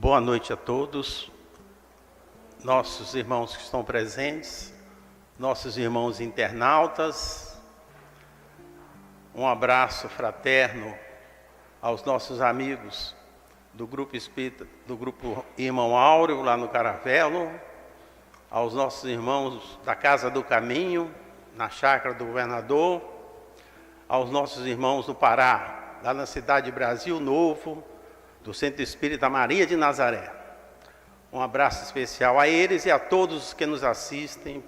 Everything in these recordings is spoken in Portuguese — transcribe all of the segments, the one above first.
Boa noite a todos, nossos irmãos que estão presentes, nossos irmãos internautas. Um abraço fraterno aos nossos amigos do Grupo Espírita, do Grupo Irmão Áureo, lá no Caravelo, aos nossos irmãos da Casa do Caminho, na Chácara do Governador, aos nossos irmãos do Pará, lá na cidade de Brasil Novo, do Centro Espírita Maria de Nazaré. Um abraço especial a eles e a todos que nos assistem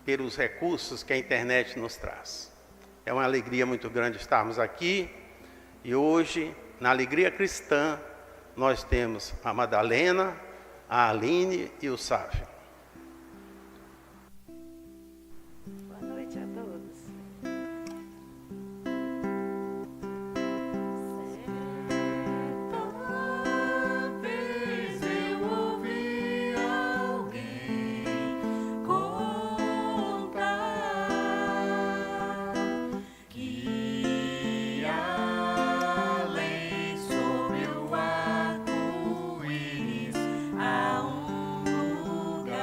pelos recursos que a internet nos traz. É uma alegria muito grande estarmos aqui e hoje, na Alegria Cristã, nós temos a Madalena, a Aline e o Sávio. Boa noite a todos. Lugar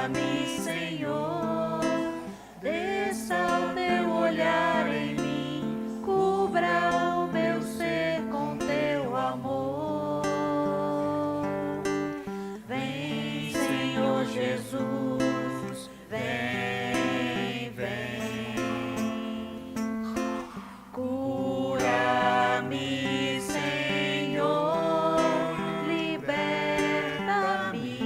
Cura-me, Senhor, desça o teu olhar em mim, cubra o meu ser com teu amor. Vem, Senhor Jesus, vem, vem. Cura-me, Senhor, liberta-me.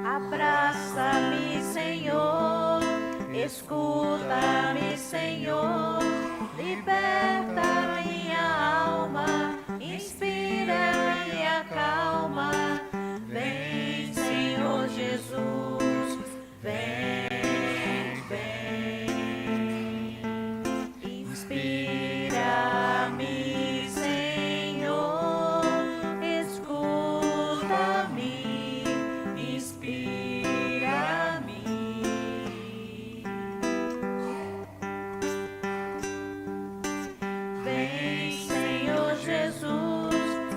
Abraça-me, Senhor, escuta-me, Senhor, liberta minha alma, inspira minha calma. Vem, Senhor Jesus, vem, vem. Inspira-me, Senhor, escuta-me, inspira-me. Vem, Senhor Jesus,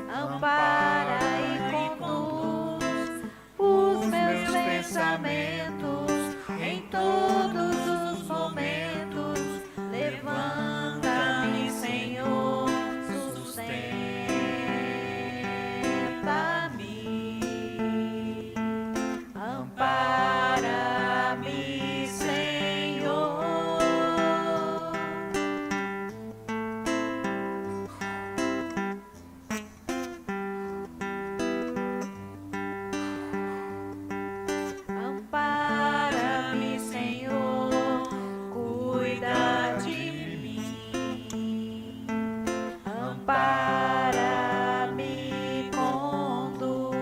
ampara e conduz os meus pensamentos em todos os momentos. Levanta-me, Senhor, sustenta-me. Ampara-me, Senhor. Ampara-me, Senhor, cuida de mim. Ampara-me, conduz.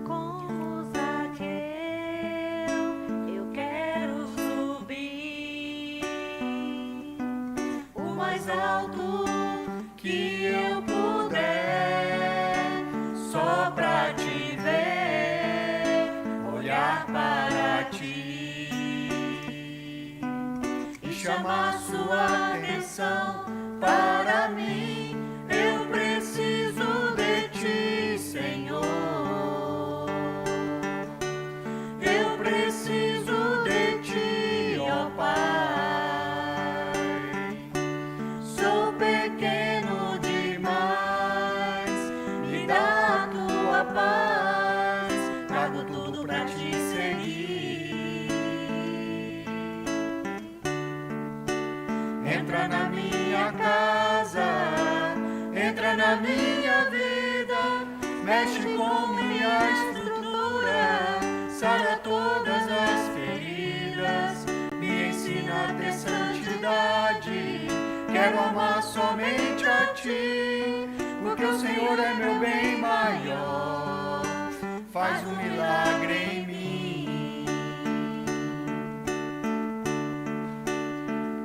Como Zaqueu, eu quero subir o mais alto que eu puder, só pra te ver, olhar para ti e chamar sua atenção para mim. Eu preciso de ti, Senhor. Eu preciso de ti, ó Pai. Sou pequeno demais, me dá a tua paz, trago tudo pra te seguir. Entra na minha casa, entra na minha vida, mexe com minha estrutura, sara todas as feridas, me ensina a ter santidade. Quero amar somente a ti, porque o Senhor é meu bem maior. Faz um milagre em mim.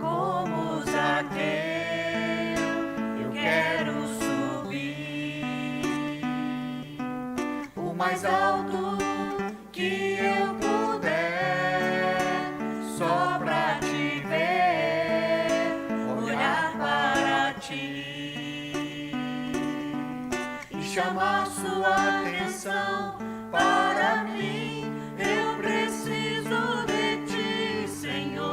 Como Zaqueu, eu quero subir o mais alto que eu puder, só pra te ver, olhar para ti e chamar sua atenção para mim. Eu preciso de ti, Senhor.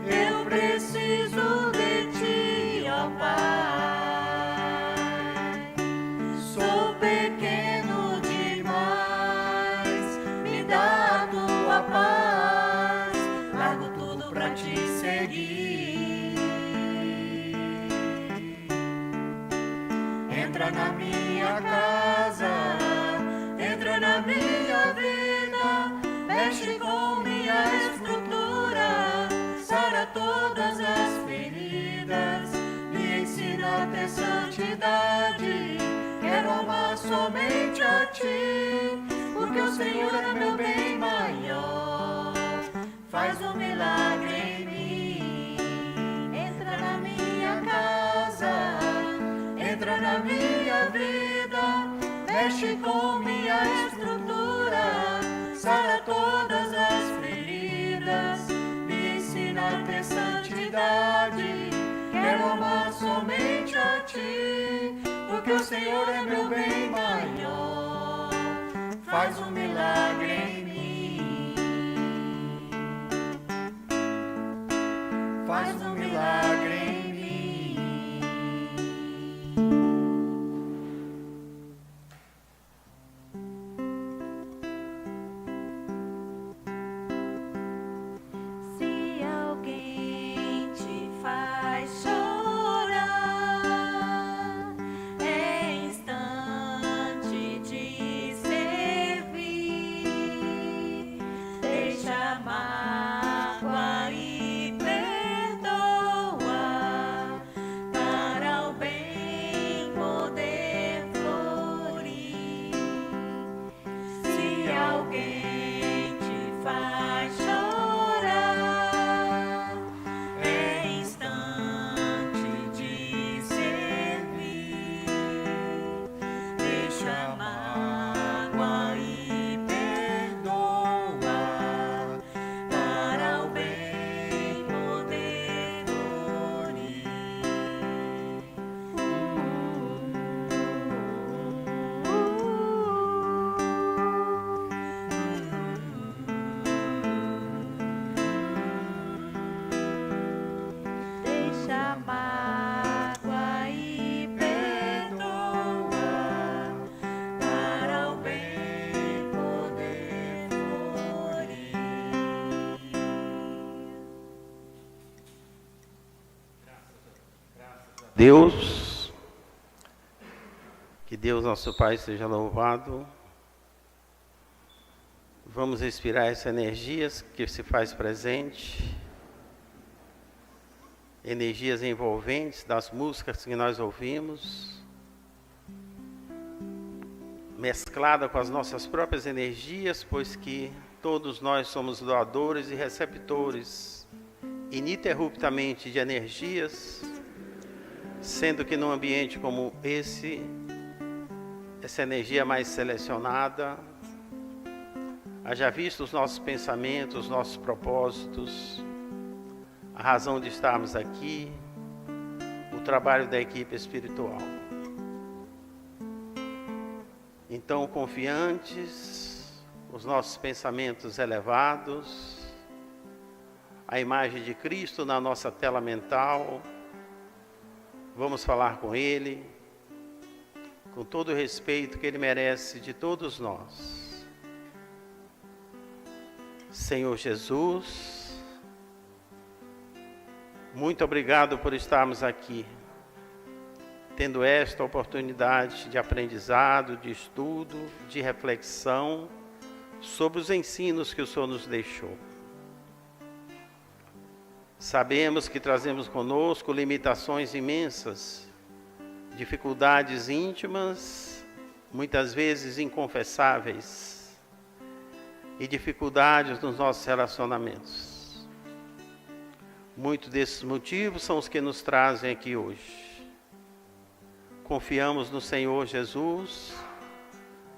Eu preciso de ti, ó Pai. Sou pequeno demais, me dá a tua paz, largo tudo pra te seguir. Entra na minha casa, entra na minha vida, mexe com minha estrutura, sara todas as feridas, me ensina a ter santidade. Quero amar somente a ti, porque o Senhor é meu bem maior. Faz um milagre em mim. Entra na minha casa, entra na minha vida, mexe com minha estrutura, sara todas as feridas, me ensina a ter santidade. Quero amar somente a ti, porque o Senhor é meu bem maior. Faz um milagre em mim. Faz um milagre em mim. Se alguém te faz chorar, é instante de servir. Deixa a mágoa e perdoa, para o bem poder florir. Se alguém te faz chorar, é instante de servir. Deixa a mágoa e perdoa, para o bem poder florir. Deixa a mágoa e perdoa, para o bem poder florir. Deus, que Deus nosso Pai seja louvado. Vamos respirar essa energia que se faz presente, energias envolventes das músicas que nós ouvimos, mesclada com as nossas próprias energias, pois que todos nós somos doadores e receptores ininterruptamente de energias, sendo que num ambiente como esse, essa energia mais selecionada, haja visto os nossos pensamentos, os nossos propósitos, a razão de estarmos aqui, o trabalho da equipe espiritual. Então, confiantes, os nossos pensamentos elevados, a imagem de Cristo na nossa tela mental, vamos falar com Ele, com todo o respeito que Ele merece de todos nós. Senhor Jesus, muito obrigado por estarmos aqui, tendo esta oportunidade de aprendizado, de estudo, de reflexão sobre os ensinos que o Senhor nos deixou. Sabemos que trazemos conosco limitações imensas, dificuldades íntimas, muitas vezes inconfessáveis, e dificuldades nos nossos relacionamentos. Muitos desses motivos são os que nos trazem aqui hoje. Confiamos no Senhor Jesus,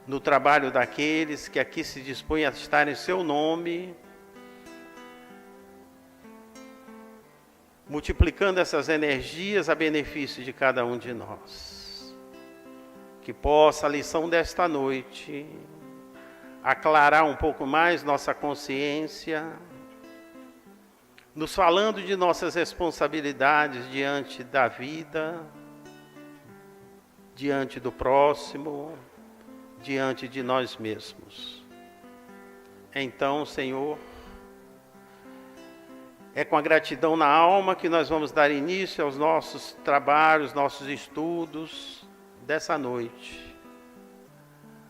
no trabalho daqueles que aqui se dispõem a estar em seu nome, multiplicando essas energias a benefício de cada um de nós. Que possa a lição desta noite aclarar um pouco mais nossa consciência, nos falando de nossas responsabilidades diante da vida, diante do próximo, diante de nós mesmos. Então, Senhor, é com a gratidão na alma que nós vamos dar início aos nossos trabalhos, nossos estudos dessa noite,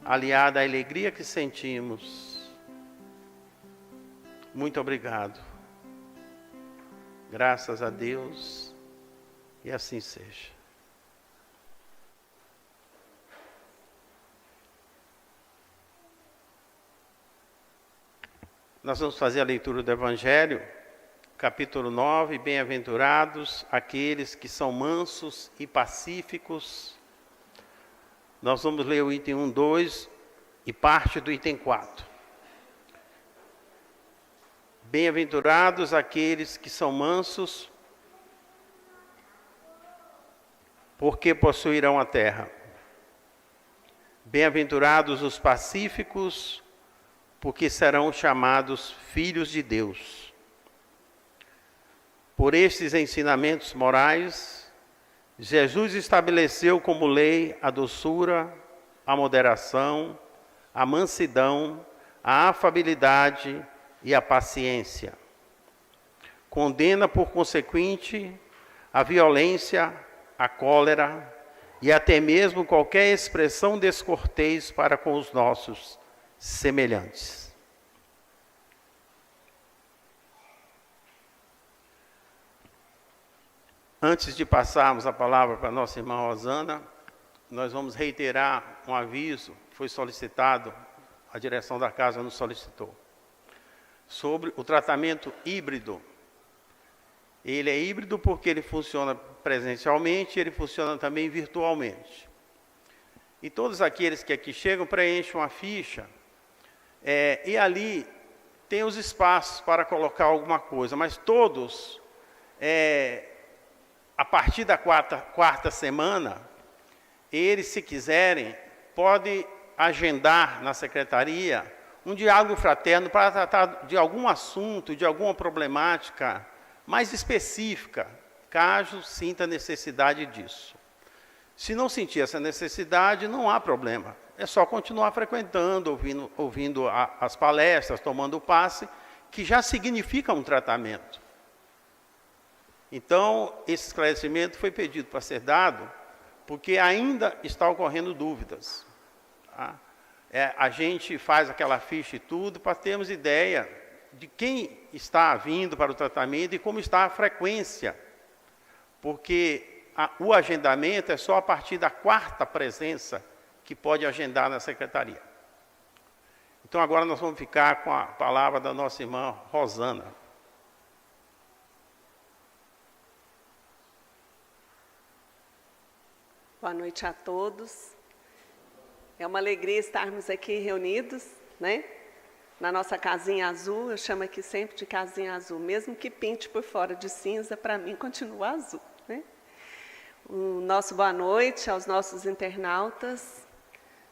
aliada à alegria que sentimos. Muito obrigado. Graças a Deus, e assim seja. Nós vamos fazer a leitura do Evangelho, capítulo 9, bem-aventurados aqueles que são mansos e pacíficos. Nós vamos ler o item 1, 2 e parte do item 4. Bem-aventurados aqueles que são mansos, porque possuirão a terra. Bem-aventurados os pacíficos, porque serão chamados filhos de Deus. Por estes ensinamentos morais, Jesus estabeleceu como lei a doçura, a moderação, a mansidão, a afabilidade e a paciência. Condena, por consequente, a violência, a cólera e até mesmo qualquer expressão descortês para com os nossos semelhantes. Antes de passarmos a palavra para a nossa irmã Rosana, nós vamos reiterar um aviso que foi solicitado, a direção da casa nos solicitou, sobre o tratamento híbrido. Ele é híbrido porque ele funciona presencialmente e ele funciona também virtualmente. E todos aqueles que aqui chegam preenchem uma ficha, e ali tem os espaços para colocar alguma coisa, mas todos, a partir da quarta semana, eles, se quiserem, podem agendar na secretaria um diálogo fraterno para tratar de algum assunto, de alguma problemática mais específica, caso sinta necessidade disso. Se não sentir essa necessidade, não há problema. É só continuar frequentando, ouvindo as palestras, tomando o passe, que já significa um tratamento. Então, esse esclarecimento foi pedido para ser dado, porque ainda está ocorrendo dúvidas. Tá? A gente faz aquela ficha e tudo para termos ideia de quem está vindo para o tratamento e como está a frequência. Porque o agendamento é só a partir da 4ª presença que pode agendar na secretaria. Então, agora nós vamos ficar com a palavra da nossa irmã Rosana. Boa noite a todos. É uma alegria estarmos aqui reunidos, né? Na nossa casinha azul, eu chamo aqui sempre de casinha azul, mesmo que pinte por fora de cinza, para mim continua azul, né? O nosso boa noite aos nossos internautas,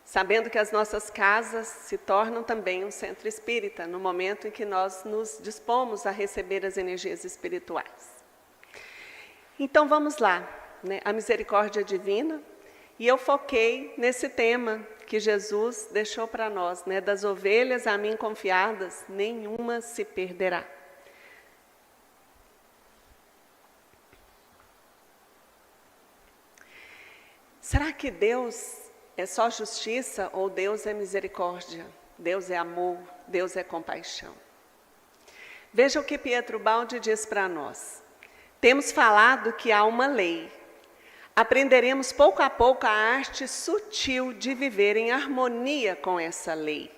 sabendo que as nossas casas se tornam também um centro espírita, no momento em que nós nos dispomos a receber as energias espirituais. Então vamos lá, né? A misericórdia divina, e eu foquei nesse tema que Jesus deixou para nós, né? Das ovelhas a mim confiadas, nenhuma se perderá. Será que Deus é só justiça ou Deus é misericórdia? Deus é amor, Deus é compaixão. Veja o que Pietro Baldi diz para nós. Temos falado que há uma lei. Aprenderemos pouco a pouco a arte sutil de viver em harmonia com essa lei,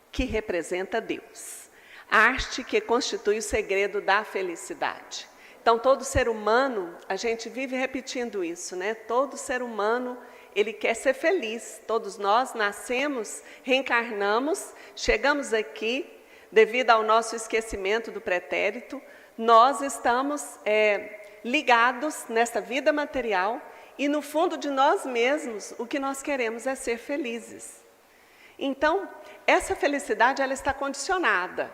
que representa Deus. A arte que constitui o segredo da felicidade. Então, todo ser humano, a gente vive repetindo isso, né? Todo ser humano, ele quer ser feliz. Todos nós nascemos, reencarnamos, chegamos aqui, devido ao nosso esquecimento do pretérito, nós estamos ligados nessa vida material e no fundo de nós mesmos, o que nós queremos é ser felizes. Então, essa felicidade, ela está condicionada,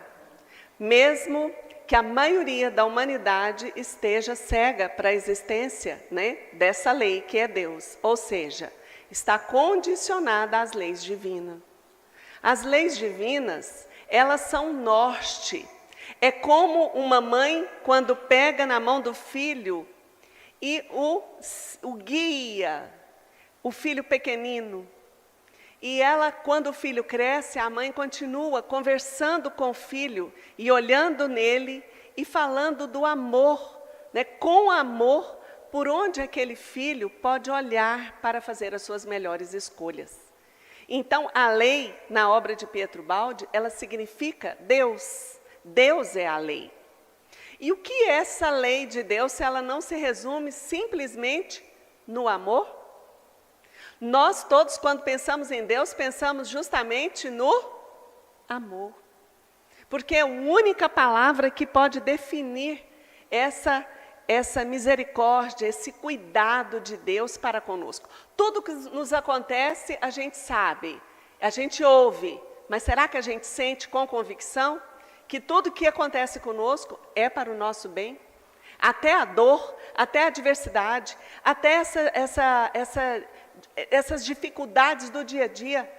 mesmo que a maioria da humanidade esteja cega para a existência, né, dessa lei que é Deus, ou seja, está condicionada às leis divinas. As leis divinas, elas são norte. É como uma mãe quando pega na mão do filho e o guia, o filho pequenino. E ela, quando o filho cresce, a mãe continua conversando com o filho e olhando nele e falando do amor né, com amor, por onde aquele filho pode olhar para fazer as suas melhores escolhas. Então, a lei, na obra de Pietro Baldi, ela significa Deus. Deus é a lei. E o que é essa lei de Deus se ela não se resume simplesmente no amor? Nós todos, quando pensamos em Deus, pensamos justamente no amor. Porque é a única palavra que pode definir essa misericórdia, esse cuidado de Deus para conosco. Tudo que nos acontece, a gente sabe, a gente ouve, mas será que a gente sente com convicção que tudo que acontece conosco é para o nosso bem? Até a dor, até a adversidade, até essas dificuldades do dia a dia,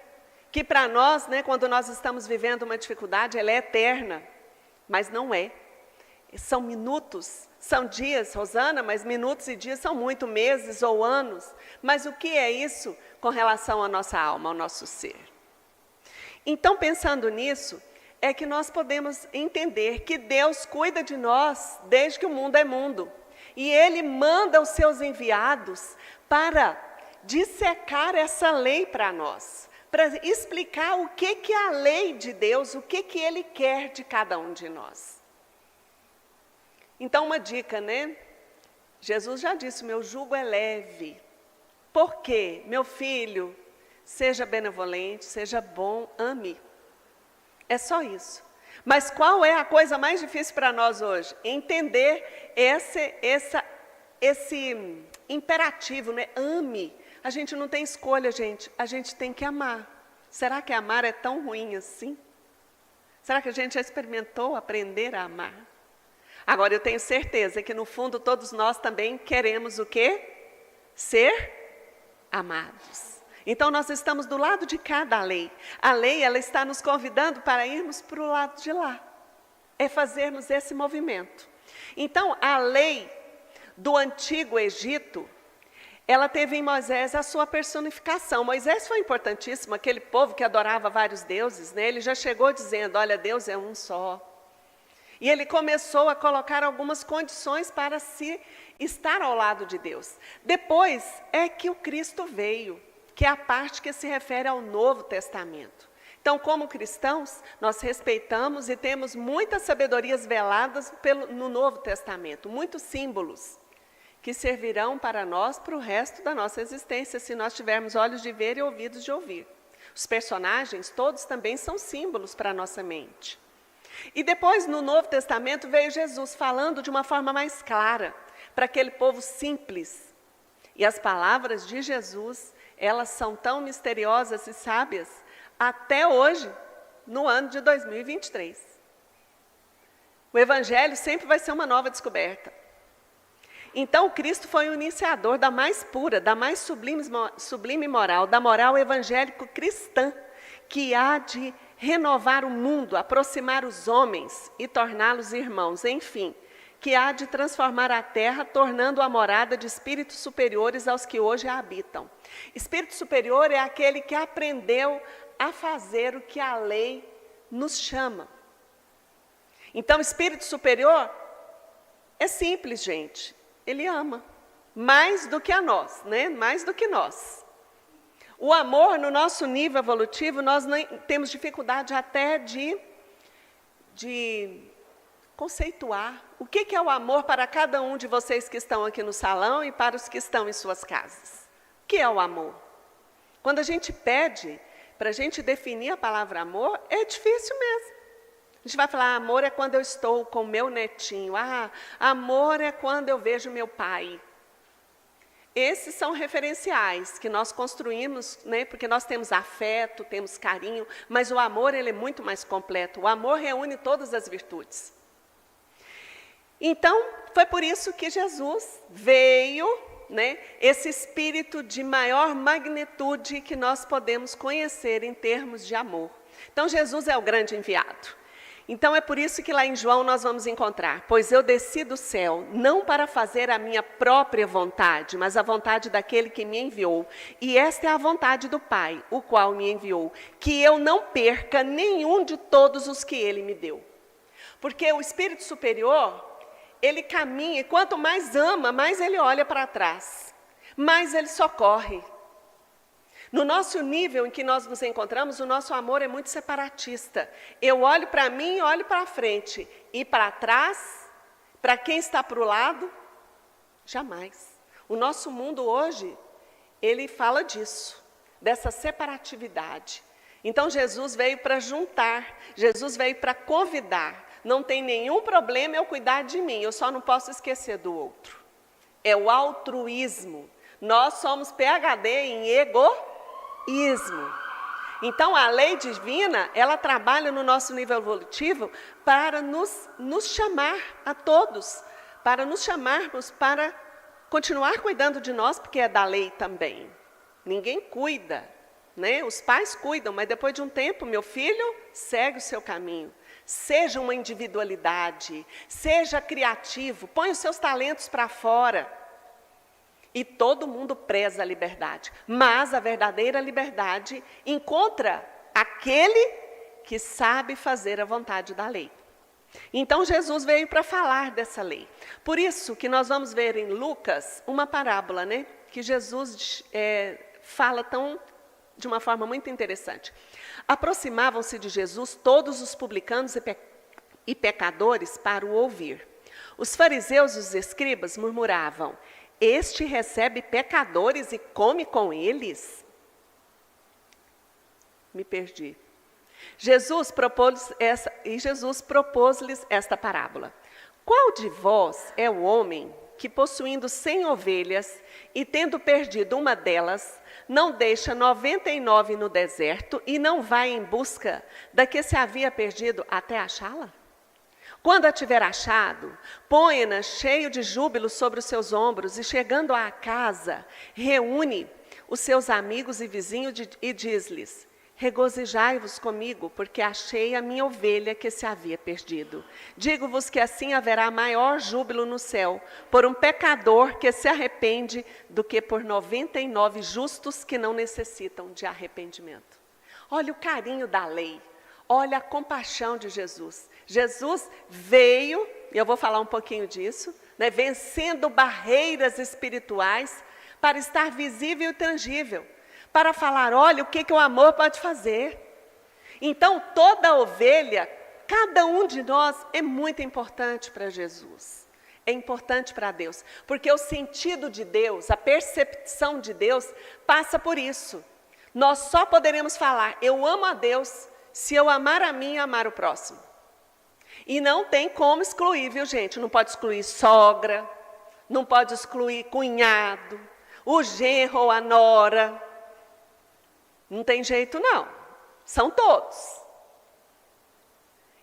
que para nós, né, quando nós estamos vivendo uma dificuldade, ela é eterna, mas não é. São minutos, são dias, Rosana, mas minutos e dias são muito meses ou anos. Mas o que é isso com relação à nossa alma, ao nosso ser? Então, pensando nisso, é que nós podemos entender que Deus cuida de nós desde que o mundo é mundo. E Ele manda os seus enviados para dissecar essa lei para nós, para explicar o que é a lei de Deus, o que Ele quer de cada um de nós. Então, uma dica, né? Jesus já disse, meu jugo é leve. Por quê? Meu filho, seja benevolente, seja bom, ame. É só isso. Mas qual é a coisa mais difícil para nós hoje? Entender esse imperativo, né? Ame. A gente não tem escolha, gente. A gente tem que amar. Será que amar é tão ruim assim? Será que a gente já experimentou aprender a amar? Agora, eu tenho certeza que no fundo todos nós também queremos o quê? Ser amados. Então, nós estamos do lado de cá da lei. A lei, ela está nos convidando para irmos para o lado de lá. É fazermos esse movimento. Então, a lei do Antigo Egito, ela teve em Moisés a sua personificação. Moisés foi importantíssimo, aquele povo que adorava vários deuses, né? Ele já chegou dizendo, olha, Deus é um só. E ele começou a colocar algumas condições para se estar ao lado de Deus. Depois é que o Cristo veio, que é a parte que se refere ao Novo Testamento. Então, como cristãos, nós respeitamos e temos muitas sabedorias veladas no Novo Testamento, muitos símbolos que servirão para nós para o resto da nossa existência, se nós tivermos olhos de ver e ouvidos de ouvir. Os personagens, todos também são símbolos para a nossa mente. E depois, no Novo Testamento, veio Jesus falando de uma forma mais clara, para aquele povo simples. E as palavras de Jesus, elas são tão misteriosas e sábias, até hoje, no ano de 2023. O Evangelho sempre vai ser uma nova descoberta. Então, o Cristo foi o iniciador da mais pura, da mais sublime moral, da moral evangélico-cristã, que há de renovar o mundo, aproximar os homens e torná-los irmãos, enfim, que há de transformar a terra, tornando a morada de espíritos superiores aos que hoje a habitam. Espírito superior é aquele que aprendeu a fazer o que a lei nos chama. Então, espírito superior é simples, gente. Ele ama, mais do que a nós, né? Mais do que nós. O amor, no nosso nível evolutivo, nós temos dificuldade até de conceituar o que é o amor para cada um de vocês que estão aqui no salão e para os que estão em suas casas. O que é o amor? Quando a gente pede para a gente definir a palavra amor, é difícil mesmo. A gente vai falar, amor é quando eu estou com o meu netinho. Amor é quando eu vejo meu pai. Esses são referenciais que nós construímos, né, porque nós temos afeto, temos carinho, mas o amor ele é muito mais completo. O amor reúne todas as virtudes. Então, foi por isso que Jesus veio, né, esse espírito de maior magnitude que nós podemos conhecer em termos de amor. Então, Jesus é o grande enviado. Então, é por isso que lá em João nós vamos encontrar, pois eu desci do céu, não para fazer a minha própria vontade, mas a vontade daquele que me enviou. E esta é a vontade do Pai, o qual me enviou, que eu não perca nenhum de todos os que ele me deu. Porque o Espírito Superior, ele caminha, e quanto mais ama, mais ele olha para trás, mais ele socorre. No nosso nível em que nós nos encontramos, o nosso amor é muito separatista. Eu olho para mim e olho para frente. E para trás, para quem está para o lado, jamais. O nosso mundo hoje, ele fala disso, dessa separatividade. Então Jesus veio para juntar, Jesus veio para convidar. Não tem nenhum problema eu cuidar de mim, eu só não posso esquecer do outro. É o altruísmo. Nós somos PhD em egoísmo. Então a lei divina, ela trabalha no nosso nível evolutivo para nos chamar a todos, para nos chamarmos para continuar cuidando de nós, porque é da lei também. Ninguém cuida, né? Os pais cuidam, mas depois de um tempo, meu filho, segue o seu caminho. Seja uma individualidade, seja criativo, põe os seus talentos para fora. E todo mundo preza a liberdade, mas a verdadeira liberdade encontra aquele que sabe fazer a vontade da lei. Então Jesus veio para falar dessa lei. Por isso que nós vamos ver em Lucas uma parábola, né? Que Jesus fala de uma forma muito interessante. Aproximavam-se de Jesus todos os publicanos e pecadores para o ouvir. Os fariseus e os escribas murmuravam: este recebe pecadores e come com eles? Me perdi. Jesus propôs-lhes esta parábola. Qual de vós é o homem que, possuindo 100 ovelhas e tendo perdido uma delas, não deixa 99 no deserto e não vai em busca da que se havia perdido até achá-la? Quando a tiver achado, põe-na cheio de júbilo sobre os seus ombros e, chegando à casa, reúne os seus amigos e vizinhos e diz-lhes: regozijai-vos comigo, porque achei a minha ovelha que se havia perdido. Digo-vos que assim haverá maior júbilo no céu por um pecador que se arrepende do que por 99 justos que não necessitam de arrependimento. Olha o carinho da lei, olha a compaixão de Jesus. Jesus veio, e eu vou falar um pouquinho disso, né, vencendo barreiras espirituais para estar visível e tangível. Para falar, olha, o que o amor pode fazer. Então, toda ovelha, cada um de nós é muito importante para Jesus. É importante para Deus. Porque o sentido de Deus, a percepção de Deus, passa por isso. Nós só poderemos falar, eu amo a Deus, se eu amar a mim e amar o próximo. E não tem como excluir, viu, gente? Não pode excluir sogra, não pode excluir cunhado, o genro ou a nora. Não tem jeito, não. São todos.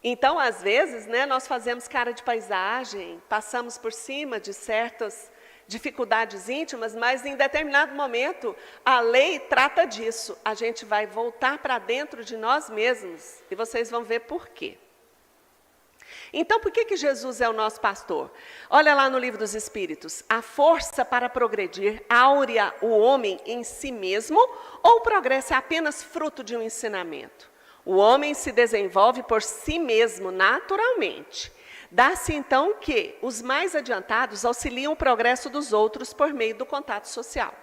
Então, às vezes, né, nós fazemos cara de paisagem, passamos por cima de certas dificuldades íntimas, mas em determinado momento, a lei trata disso. A gente vai voltar para dentro de nós mesmos, e vocês vão ver por quê. Então, por que Jesus é o nosso pastor? Olha lá no Livro dos Espíritos. A força para progredir áurea o homem em si mesmo, ou o progresso é apenas fruto de um ensinamento? O homem se desenvolve por si mesmo, naturalmente. Dá-se então que os mais adiantados auxiliam o progresso dos outros por meio do contato social.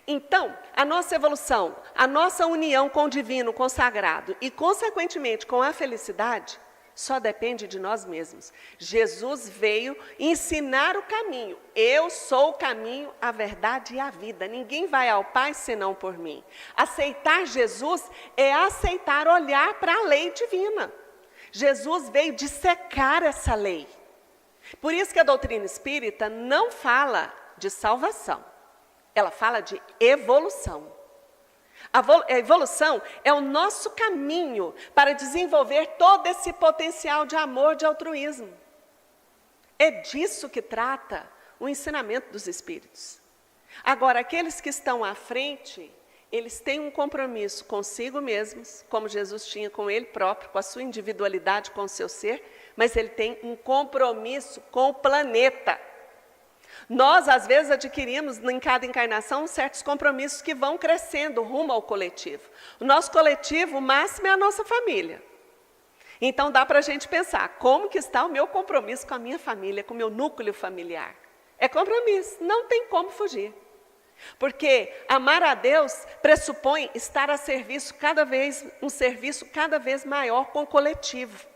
Então, a nossa evolução, a nossa união com o divino, com o sagrado e, consequentemente, com a felicidade, só depende de nós mesmos. Jesus veio ensinar o caminho. Eu sou o caminho, a verdade e a vida. Ninguém vai ao Pai senão por mim. Aceitar Jesus é aceitar olhar para a lei divina. Jesus veio dissecar essa lei. Por isso que a doutrina espírita não fala de salvação. Ela fala de evolução. A evolução é o nosso caminho para desenvolver todo esse potencial de amor, de altruísmo. É disso que trata o ensinamento dos Espíritos. Agora, aqueles que estão à frente, eles têm um compromisso consigo mesmos, como Jesus tinha com ele próprio, com a sua individualidade, com o seu ser, mas ele tem um compromisso com o planeta. Nós, às vezes, adquirimos em cada encarnação certos compromissos que vão crescendo rumo ao coletivo. O nosso coletivo máximo é a nossa família. Então dá para a gente pensar, como que está o meu compromisso com a minha família, com o meu núcleo familiar? É compromisso, não tem como fugir. Porque amar a Deus pressupõe estar a serviço um serviço cada vez maior com o coletivo,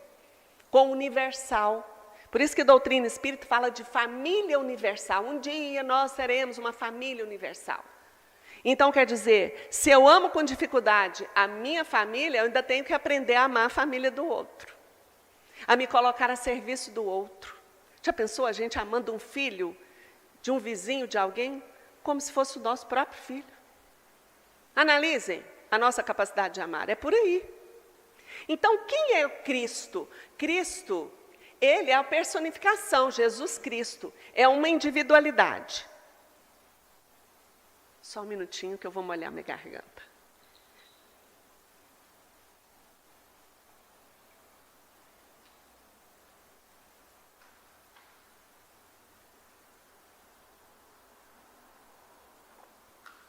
com o universal. Por isso que a doutrina espírita fala de família universal. Um dia nós seremos uma família universal. Então quer dizer, se eu amo com dificuldade a minha família, eu ainda tenho que aprender a amar a família do outro, a me colocar a serviço do outro. Já pensou a gente amando um filho de um vizinho, de alguém, como se fosse o nosso próprio filho? Analisem a nossa capacidade de amar, é por aí. Então, quem é o Cristo? Cristo, ele é a personificação, Jesus Cristo, é uma individualidade. Só um minutinho que eu vou molhar minha garganta.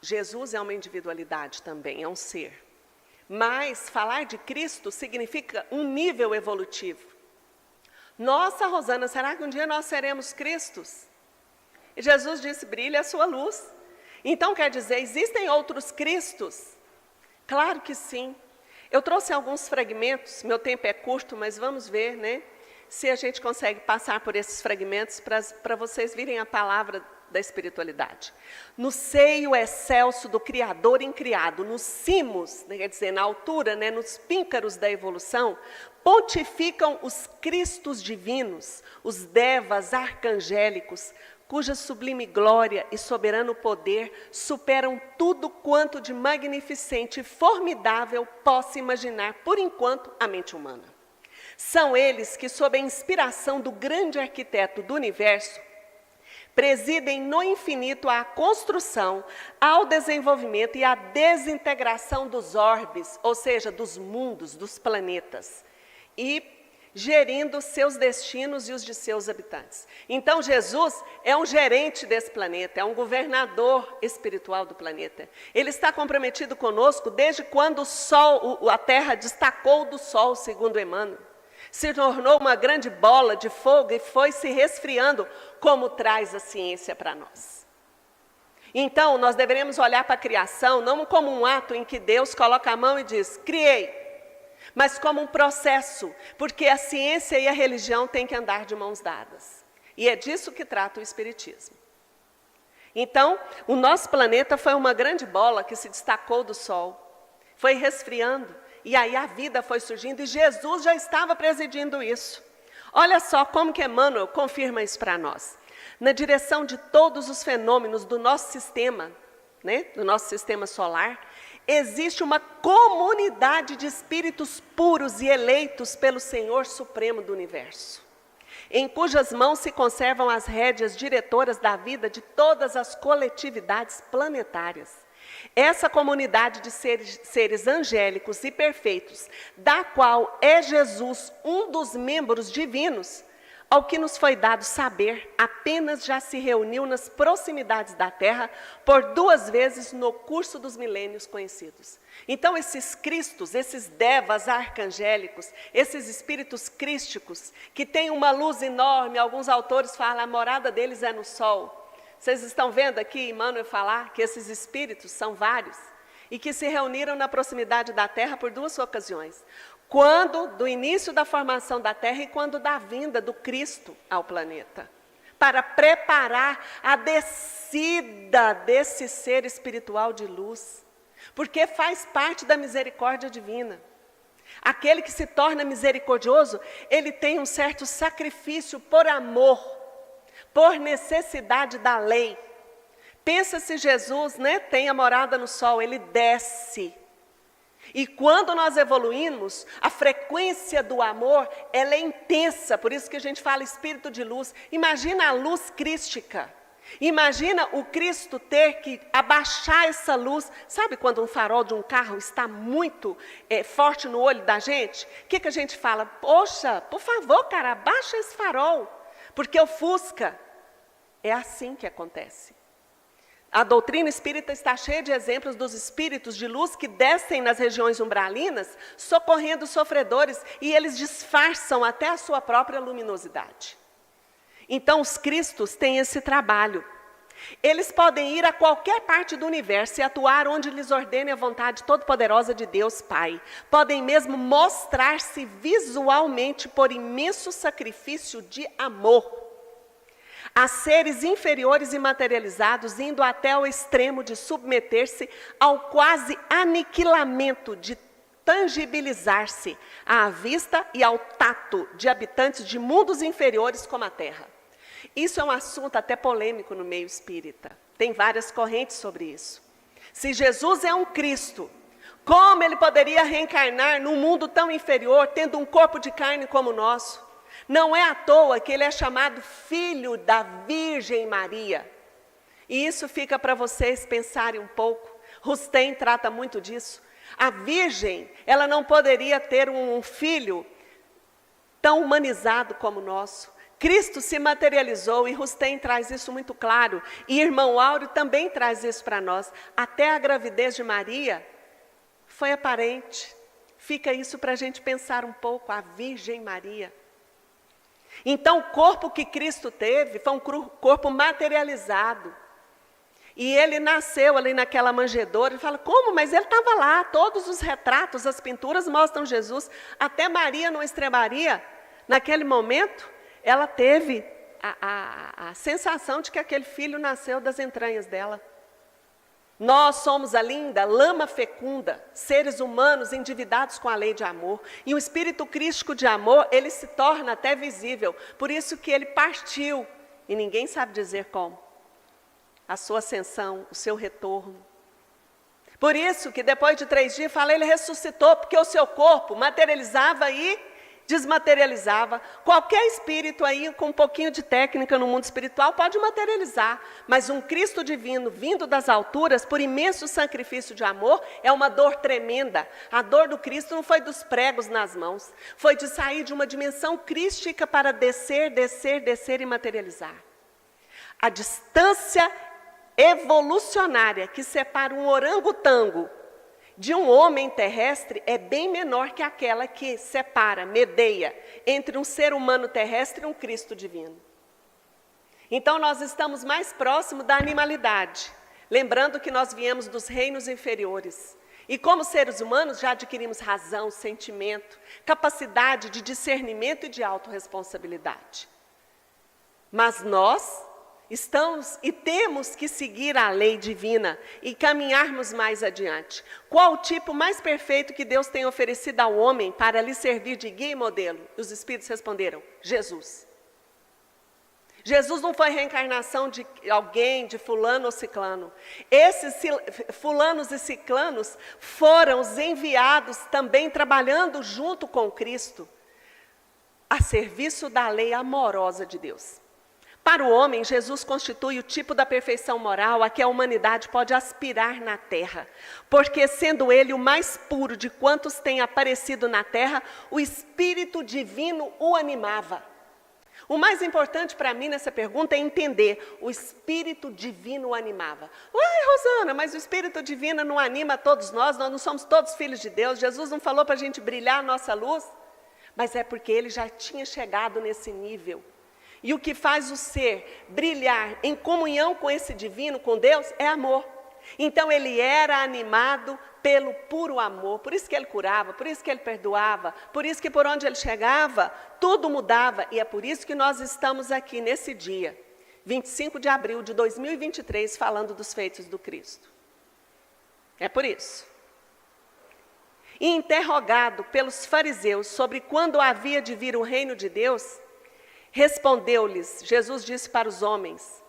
Jesus é uma individualidade também, é um ser. Mas falar de Cristo significa um nível evolutivo. Nossa, Rosana, será que um dia nós seremos Cristos? E Jesus disse, brilhe a sua luz. Então quer dizer, existem outros Cristos? Claro que sim. Eu trouxe alguns fragmentos, meu tempo é curto, mas vamos ver, né? Se a gente consegue passar por esses fragmentos para vocês virem a palavra da espiritualidade. No seio excelso do Criador incriado, nos cimos, quer dizer, na altura, né, nos píncaros da evolução, pontificam os Cristos divinos, os devas arcangélicos, cuja sublime glória e soberano poder superam tudo quanto de magnificente e formidável possa imaginar, por enquanto, a mente humana. São eles que, sob a inspiração do grande arquiteto do universo, presidem no infinito à construção, ao desenvolvimento e à desintegração dos orbes, ou seja, dos mundos, dos planetas, e gerindo seus destinos e os de seus habitantes. Então Jesus é um gerente desse planeta, é um governador espiritual do planeta. Ele está comprometido conosco desde quando o Sol, a Terra destacou do Sol, segundo Emmanuel. Se tornou uma grande bola de fogo e foi se resfriando, como traz a ciência para nós. Então, nós deveremos olhar para a criação não como um ato em que Deus coloca a mão e diz, criei, mas como um processo, porque a ciência e a religião têm que andar de mãos dadas. E é disso que trata o Espiritismo. Então, o nosso planeta foi uma grande bola que se destacou do Sol, foi resfriando, e aí a vida foi surgindo, e Jesus já estava presidindo isso. Olha só como que Emmanuel confirma isso para nós. Na direção de todos os fenômenos do nosso sistema, né, do nosso sistema solar, existe uma comunidade de espíritos puros e eleitos pelo Senhor Supremo do Universo, em cujas mãos se conservam as rédeas diretoras da vida de todas as coletividades planetárias. Essa comunidade de seres angélicos e perfeitos, da qual é Jesus um dos membros divinos, ao que nos foi dado saber, apenas já se reuniu nas proximidades da Terra por 2 vezes no curso dos milênios conhecidos. Então esses Cristos, esses devas arcangélicos, esses espíritos crísticos, que têm uma luz enorme, alguns autores falam, a morada deles é no Sol. Vocês estão vendo aqui Emmanuel falar que esses espíritos são vários e que se reuniram na proximidade da Terra por 2 ocasiões. Quando do início da formação da Terra e quando da vinda do Cristo ao planeta, para preparar a descida desse ser espiritual de luz, porque faz parte da misericórdia divina. Aquele que se torna misericordioso, ele tem um certo sacrifício por amor, por necessidade da lei. Pensa se Jesus, né, tem a morada no Sol, ele desce. E quando nós evoluímos, a frequência do amor, ela é intensa, por isso que a gente fala espírito de luz. Imagina a luz crística. Imagina o Cristo ter que abaixar essa luz. Sabe quando um farol de um carro está muito forte no olho da gente? O que a gente fala? Poxa, por favor, cara, abaixa esse farol, porque ofusca. É assim que acontece. A doutrina espírita está cheia de exemplos dos espíritos de luz que descem nas regiões umbralinas, socorrendo os sofredores, e eles disfarçam até a sua própria luminosidade. Então, os cristos têm esse trabalho. Eles podem ir a qualquer parte do universo e atuar onde lhes ordene a vontade todo-poderosa de Deus Pai. Podem mesmo mostrar-se visualmente por imenso sacrifício de amor a seres inferiores e materializados, indo até o extremo de submeter-se ao quase aniquilamento, de tangibilizar-se à vista e ao tato de habitantes de mundos inferiores como a Terra. Isso é um assunto até polêmico no meio espírita. Tem várias correntes sobre isso. Se Jesus é um Cristo, como ele poderia reencarnar num mundo tão inferior, tendo um corpo de carne como o nosso? Não é à toa que ele é chamado Filho da Virgem Maria. E isso fica para vocês pensarem um pouco. Rustem trata muito disso. A Virgem, ela não poderia ter um filho tão humanizado como o nosso. Cristo se materializou, e Rustem traz isso muito claro. E irmão Áureo também traz isso para nós. Até a gravidez de Maria foi aparente. Fica isso para a gente pensar um pouco, a Virgem Maria. Então, o corpo que Cristo teve foi um corpo materializado. E ele nasceu ali naquela manjedoura. Ele fala, como? Mas ele estava lá. Todos os retratos, as pinturas mostram Jesus. Até Maria, não estrebaria, naquele momento, ela teve a sensação de que aquele filho nasceu das entranhas dela. Nós somos a linda lama fecunda, seres humanos endividados com a lei de amor. E o espírito crístico de amor, ele se torna até visível. Por isso que ele partiu, e ninguém sabe dizer como. A sua ascensão, o seu retorno. Por isso que depois de 3 dias, fala, ele ressuscitou, porque o seu corpo materializava e desmaterializava. Qualquer espírito aí com um pouquinho de técnica no mundo espiritual pode materializar, mas um Cristo divino vindo das alturas por imenso sacrifício de amor é uma dor tremenda. A dor do Cristo não foi dos pregos nas mãos, foi de sair de uma dimensão crística para descer, descer, descer e materializar. A distância evolucionária que separa um orangotango de um homem terrestre é bem menor que aquela que separa, medeia, entre um ser humano terrestre e um Cristo divino. Então nós estamos mais próximos da animalidade, lembrando que nós viemos dos reinos inferiores. E como seres humanos já adquirimos razão, sentimento, capacidade de discernimento e de autorresponsabilidade. Mas nós estamos e temos que seguir a lei divina e caminharmos mais adiante. Qual o tipo mais perfeito que Deus tem oferecido ao homem para lhe servir de guia e modelo? Os espíritos responderam, Jesus. Jesus não foi reencarnação de alguém, de fulano ou ciclano. Esses fulanos e ciclanos foram os enviados também trabalhando junto com Cristo, a serviço da lei amorosa de Deus. Para o homem, Jesus constitui o tipo da perfeição moral a que a humanidade pode aspirar na Terra, porque sendo ele o mais puro de quantos têm aparecido na Terra, o Espírito Divino o animava. O mais importante para mim nessa pergunta é entender, o Espírito Divino o animava. Uai, Rosana, mas o Espírito Divino não anima todos nós não somos todos filhos de Deus, Jesus não falou para a gente brilhar a nossa luz? Mas é porque ele já tinha chegado nesse nível. E o que faz o ser brilhar em comunhão com esse divino, com Deus, é amor. Então ele era animado pelo puro amor, por isso que ele curava, por isso que ele perdoava, por isso que por onde ele chegava, tudo mudava. E é por isso que nós estamos aqui nesse dia, 25 de abril de 2023, falando dos feitos do Cristo. É por isso. E interrogado pelos fariseus sobre quando havia de vir o reino de Deus, respondeu-lhes, Jesus disse para os homens,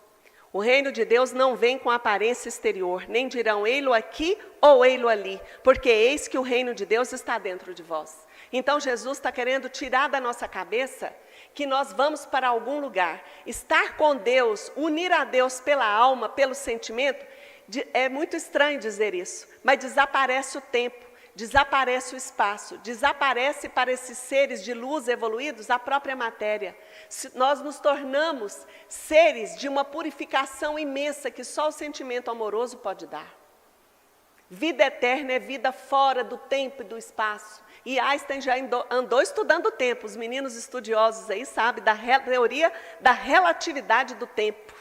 o reino de Deus não vem com aparência exterior, nem dirão ei-lo aqui ou ei-lo ali, porque eis que o reino de Deus está dentro de vós. Então Jesus está querendo tirar da nossa cabeça que nós vamos para algum lugar. Estar com Deus, unir a Deus pela alma, pelo sentimento, é muito estranho dizer isso, mas desaparece o tempo. desaparece o espaço, desaparece para esses seres de luz evoluídos a própria matéria. Nós nos tornamos seres de uma purificação imensa que só o sentimento amoroso pode dar. Vida eterna é vida fora do tempo e do espaço. E Einstein já andou estudando o tempo. Os meninos estudiosos aí sabem da teoria da relatividade do tempo.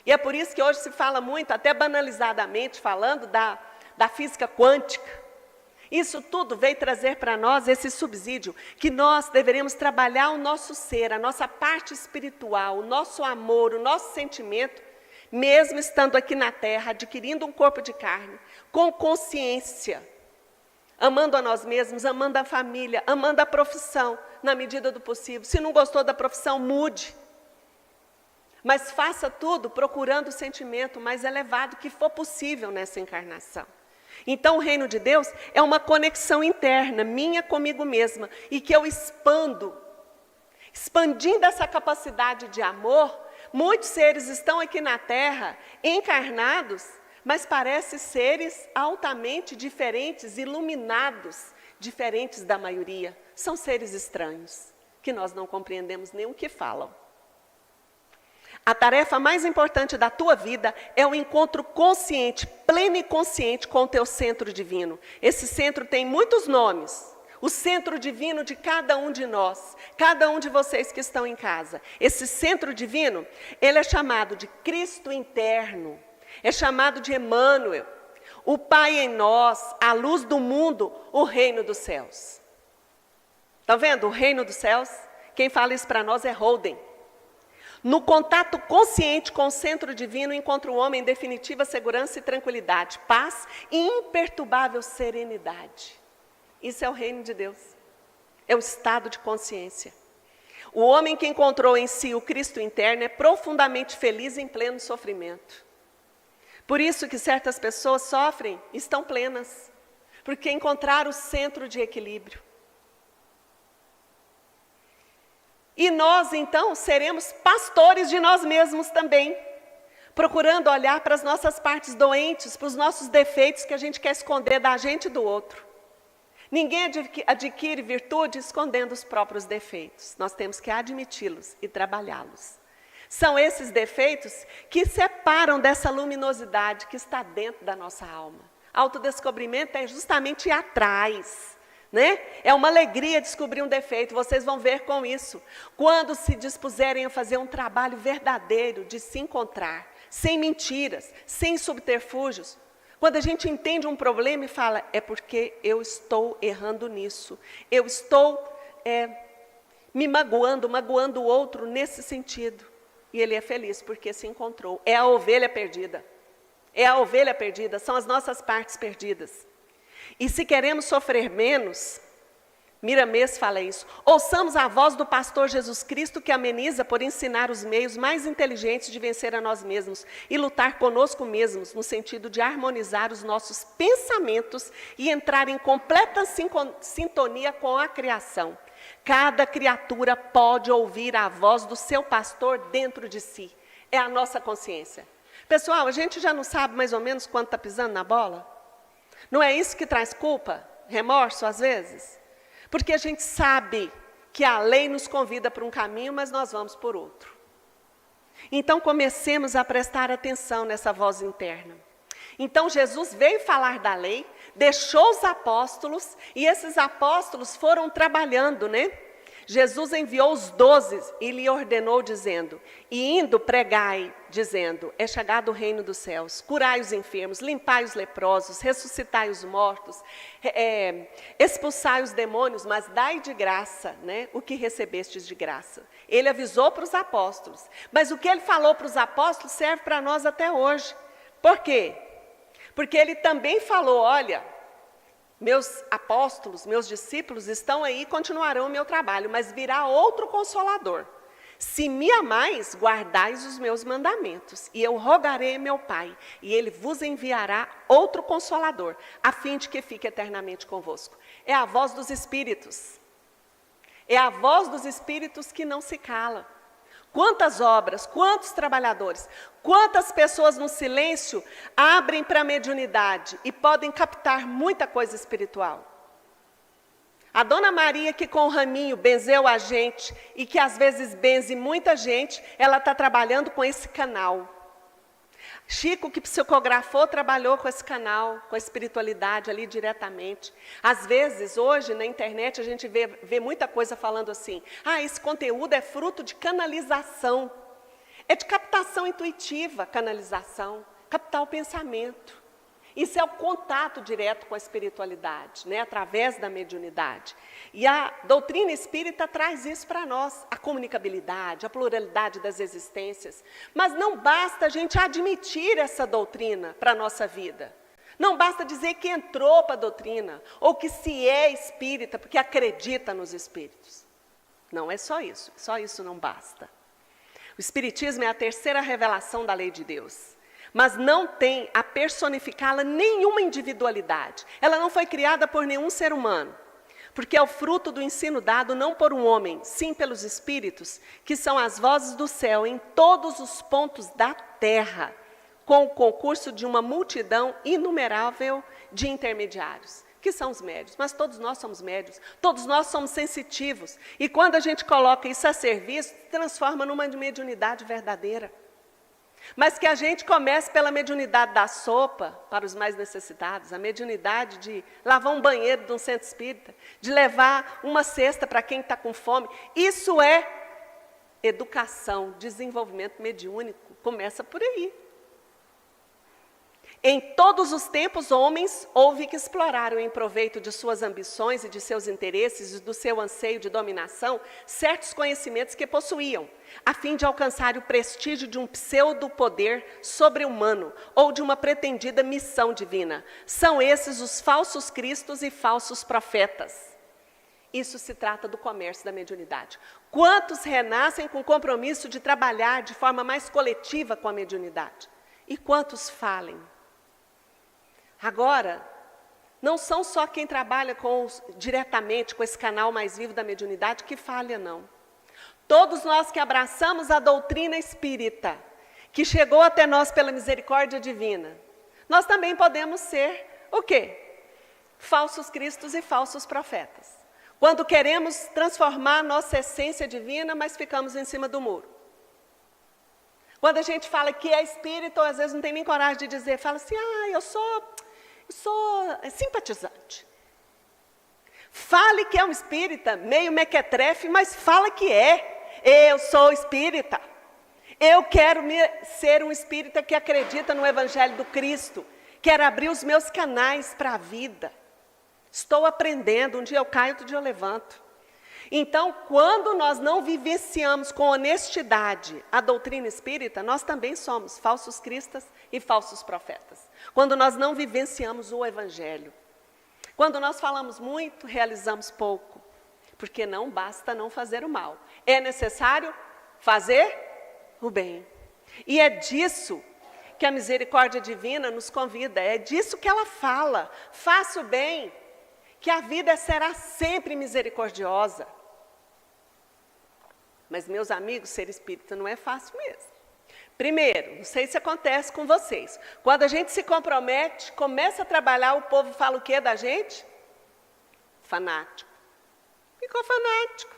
E é por isso que hoje se fala muito, até banalizadamente, falando da física quântica. Isso tudo veio trazer para nós esse subsídio, que nós deveríamos trabalhar o nosso ser, a nossa parte espiritual, o nosso amor, o nosso sentimento, mesmo estando aqui na Terra, adquirindo um corpo de carne, com consciência, amando a nós mesmos, amando a família, amando a profissão, na medida do possível. Se não gostou da profissão, mude. Mas faça tudo procurando o sentimento mais elevado que for possível nessa encarnação. Então, o reino de Deus é uma conexão interna, minha comigo mesma, e que eu expando. Expandindo essa capacidade de amor, muitos seres estão aqui na Terra, encarnados, mas parecem seres altamente diferentes, iluminados, diferentes da maioria. São seres estranhos, que nós não compreendemos nem o que falam. A tarefa mais importante da tua vida é o encontro consciente, pleno e consciente com o teu centro divino. Esse centro tem muitos nomes. O centro divino de cada um de nós, cada um de vocês que estão em casa. Esse centro divino, ele é chamado de Cristo interno, é chamado de Emmanuel, o Pai em nós, a luz do mundo, o reino dos céus. Está vendo? O reino dos céus, quem fala isso para nós é Holden. No contato consciente com o centro divino, encontra o homem em definitiva segurança e tranquilidade, paz e imperturbável serenidade. Isso é o reino de Deus. É o estado de consciência. O homem que encontrou em si o Cristo interno é profundamente feliz em pleno sofrimento. Por isso que certas pessoas sofrem e estão plenas, porque encontraram o centro de equilíbrio. E nós, então, seremos pastores de nós mesmos também, procurando olhar para as nossas partes doentes, para os nossos defeitos que a gente quer esconder da gente e do outro. Ninguém adquire virtude escondendo os próprios defeitos. Nós temos que admiti-los e trabalhá-los. São esses defeitos que separam dessa luminosidade que está dentro da nossa alma. Autodescobrimento é justamente ir atrás. Né? É uma alegria descobrir um defeito, vocês vão ver com isso. Quando se dispuserem a fazer um trabalho verdadeiro de se encontrar, sem mentiras, sem subterfúgios, quando a gente entende um problema e fala, é porque eu estou errando nisso, eu estou me magoando o outro nesse sentido. E ele é feliz porque se encontrou. É a ovelha perdida. É a ovelha perdida, são as nossas partes perdidas. E se queremos sofrer menos, Miramês fala isso, ouçamos a voz do pastor Jesus Cristo que ameniza por ensinar os meios mais inteligentes de vencer a nós mesmos e lutar conosco mesmos, no sentido de harmonizar os nossos pensamentos e entrar em completa sintonia com a criação. Cada criatura pode ouvir a voz do seu pastor dentro de si. É a nossa consciência. Pessoal, a gente já não sabe mais ou menos quando está pisando na bola? Não é isso que traz culpa, remorso às vezes? Porque a gente sabe que a lei nos convida para um caminho, mas nós vamos por outro. Então comecemos a prestar atenção nessa voz interna. Então Jesus veio falar da lei, deixou os apóstolos, e esses apóstolos foram trabalhando, né? Jesus enviou os 12 e lhe ordenou dizendo, e indo pregai, dizendo, é chegado o reino dos céus, curai os enfermos, limpai os leprosos, ressuscitai os mortos, expulsai os demônios, mas dai de graça, né, o que recebestes de graça. Ele avisou para os apóstolos, mas o que ele falou para os apóstolos serve para nós até hoje. Por quê? Porque ele também falou, olha, meus apóstolos, meus discípulos estão aí e continuarão o meu trabalho, mas virá outro Consolador. Se me amais, guardais os meus mandamentos, e eu rogarei a meu Pai, e Ele vos enviará outro Consolador, a fim de que fique eternamente convosco. É a voz dos Espíritos. É a voz dos Espíritos que não se cala. Quantas obras, quantos trabalhadores, quantas pessoas no silêncio abrem para a mediunidade e podem captar muita coisa espiritual. A Dona Maria, que com o raminho benzeu a gente e que às vezes benze muita gente, ela está trabalhando com esse canal. Chico, que psicografou, trabalhou com esse canal, com a espiritualidade ali diretamente. Às vezes, hoje, na internet, a gente vê muita coisa falando assim, esse conteúdo é fruto de canalização. É de captação intuitiva, canalização, captar o pensamento. Isso é o contato direto com a espiritualidade, né, através da mediunidade. E a doutrina espírita traz isso para nós, a comunicabilidade, a pluralidade das existências. Mas não basta a gente admitir essa doutrina para a nossa vida. Não basta dizer que entrou para a doutrina, ou que se é espírita, porque acredita nos espíritos. Não é só isso não basta. O espiritismo é a terceira revelação da lei de Deus. Mas não tem a personificá-la nenhuma individualidade. Ela não foi criada por nenhum ser humano, porque é o fruto do ensino dado não por um homem, sim pelos espíritos, que são as vozes do céu em todos os pontos da terra, com o concurso de uma multidão inumerável de intermediários, que são os médios. Mas todos nós somos médios, todos nós somos sensitivos, e quando a gente coloca isso a serviço, transforma numa mediunidade verdadeira. Mas que a gente comece pela mediunidade da sopa para os mais necessitados, a mediunidade de lavar um banheiro de um centro espírita, de levar uma cesta para quem está com fome. Isso é educação, desenvolvimento mediúnico, começa por aí. Em todos os tempos, homens houve que exploraram em proveito de suas ambições e de seus interesses e do seu anseio de dominação certos conhecimentos que possuíam, a fim de alcançar o prestígio de um pseudo-poder sobre-humano ou de uma pretendida missão divina. São esses os falsos cristos e falsos profetas. Isso se trata do comércio da mediunidade. Quantos renascem com o compromisso de trabalhar de forma mais coletiva com a mediunidade? E quantos falem? Agora, não são só quem trabalha diretamente com esse canal mais vivo da mediunidade que falha, não. Todos nós que abraçamos a doutrina espírita, que chegou até nós pela misericórdia divina, nós também podemos ser o quê? Falsos cristos e falsos profetas. Quando queremos transformar nossa essência divina, mas ficamos em cima do muro. Quando a gente fala que é espírita, ou às vezes não tem nem coragem de dizer, fala assim, eu sou simpatizante. Fale que é um espírita, meio mequetrefe, mas fala que é. Eu sou espírita. Eu quero ser um espírita que acredita no Evangelho do Cristo. Quero abrir os meus canais para a vida. Estou aprendendo, um dia eu caio, outro dia eu levanto. Então, quando nós não vivenciamos com honestidade a doutrina espírita, nós também somos falsos cristas e falsos profetas. Quando nós não vivenciamos o Evangelho. Quando nós falamos muito, realizamos pouco. Porque não basta não fazer o mal. É necessário fazer o bem. E é disso que a misericórdia divina nos convida. É disso que ela fala. Faça o bem, que a vida será sempre misericordiosa. Mas, meus amigos, ser espírita não é fácil mesmo. Primeiro, não sei se acontece com vocês. Quando a gente se compromete, começa a trabalhar, o povo fala o quê da gente? Fanático. Ficou fanático.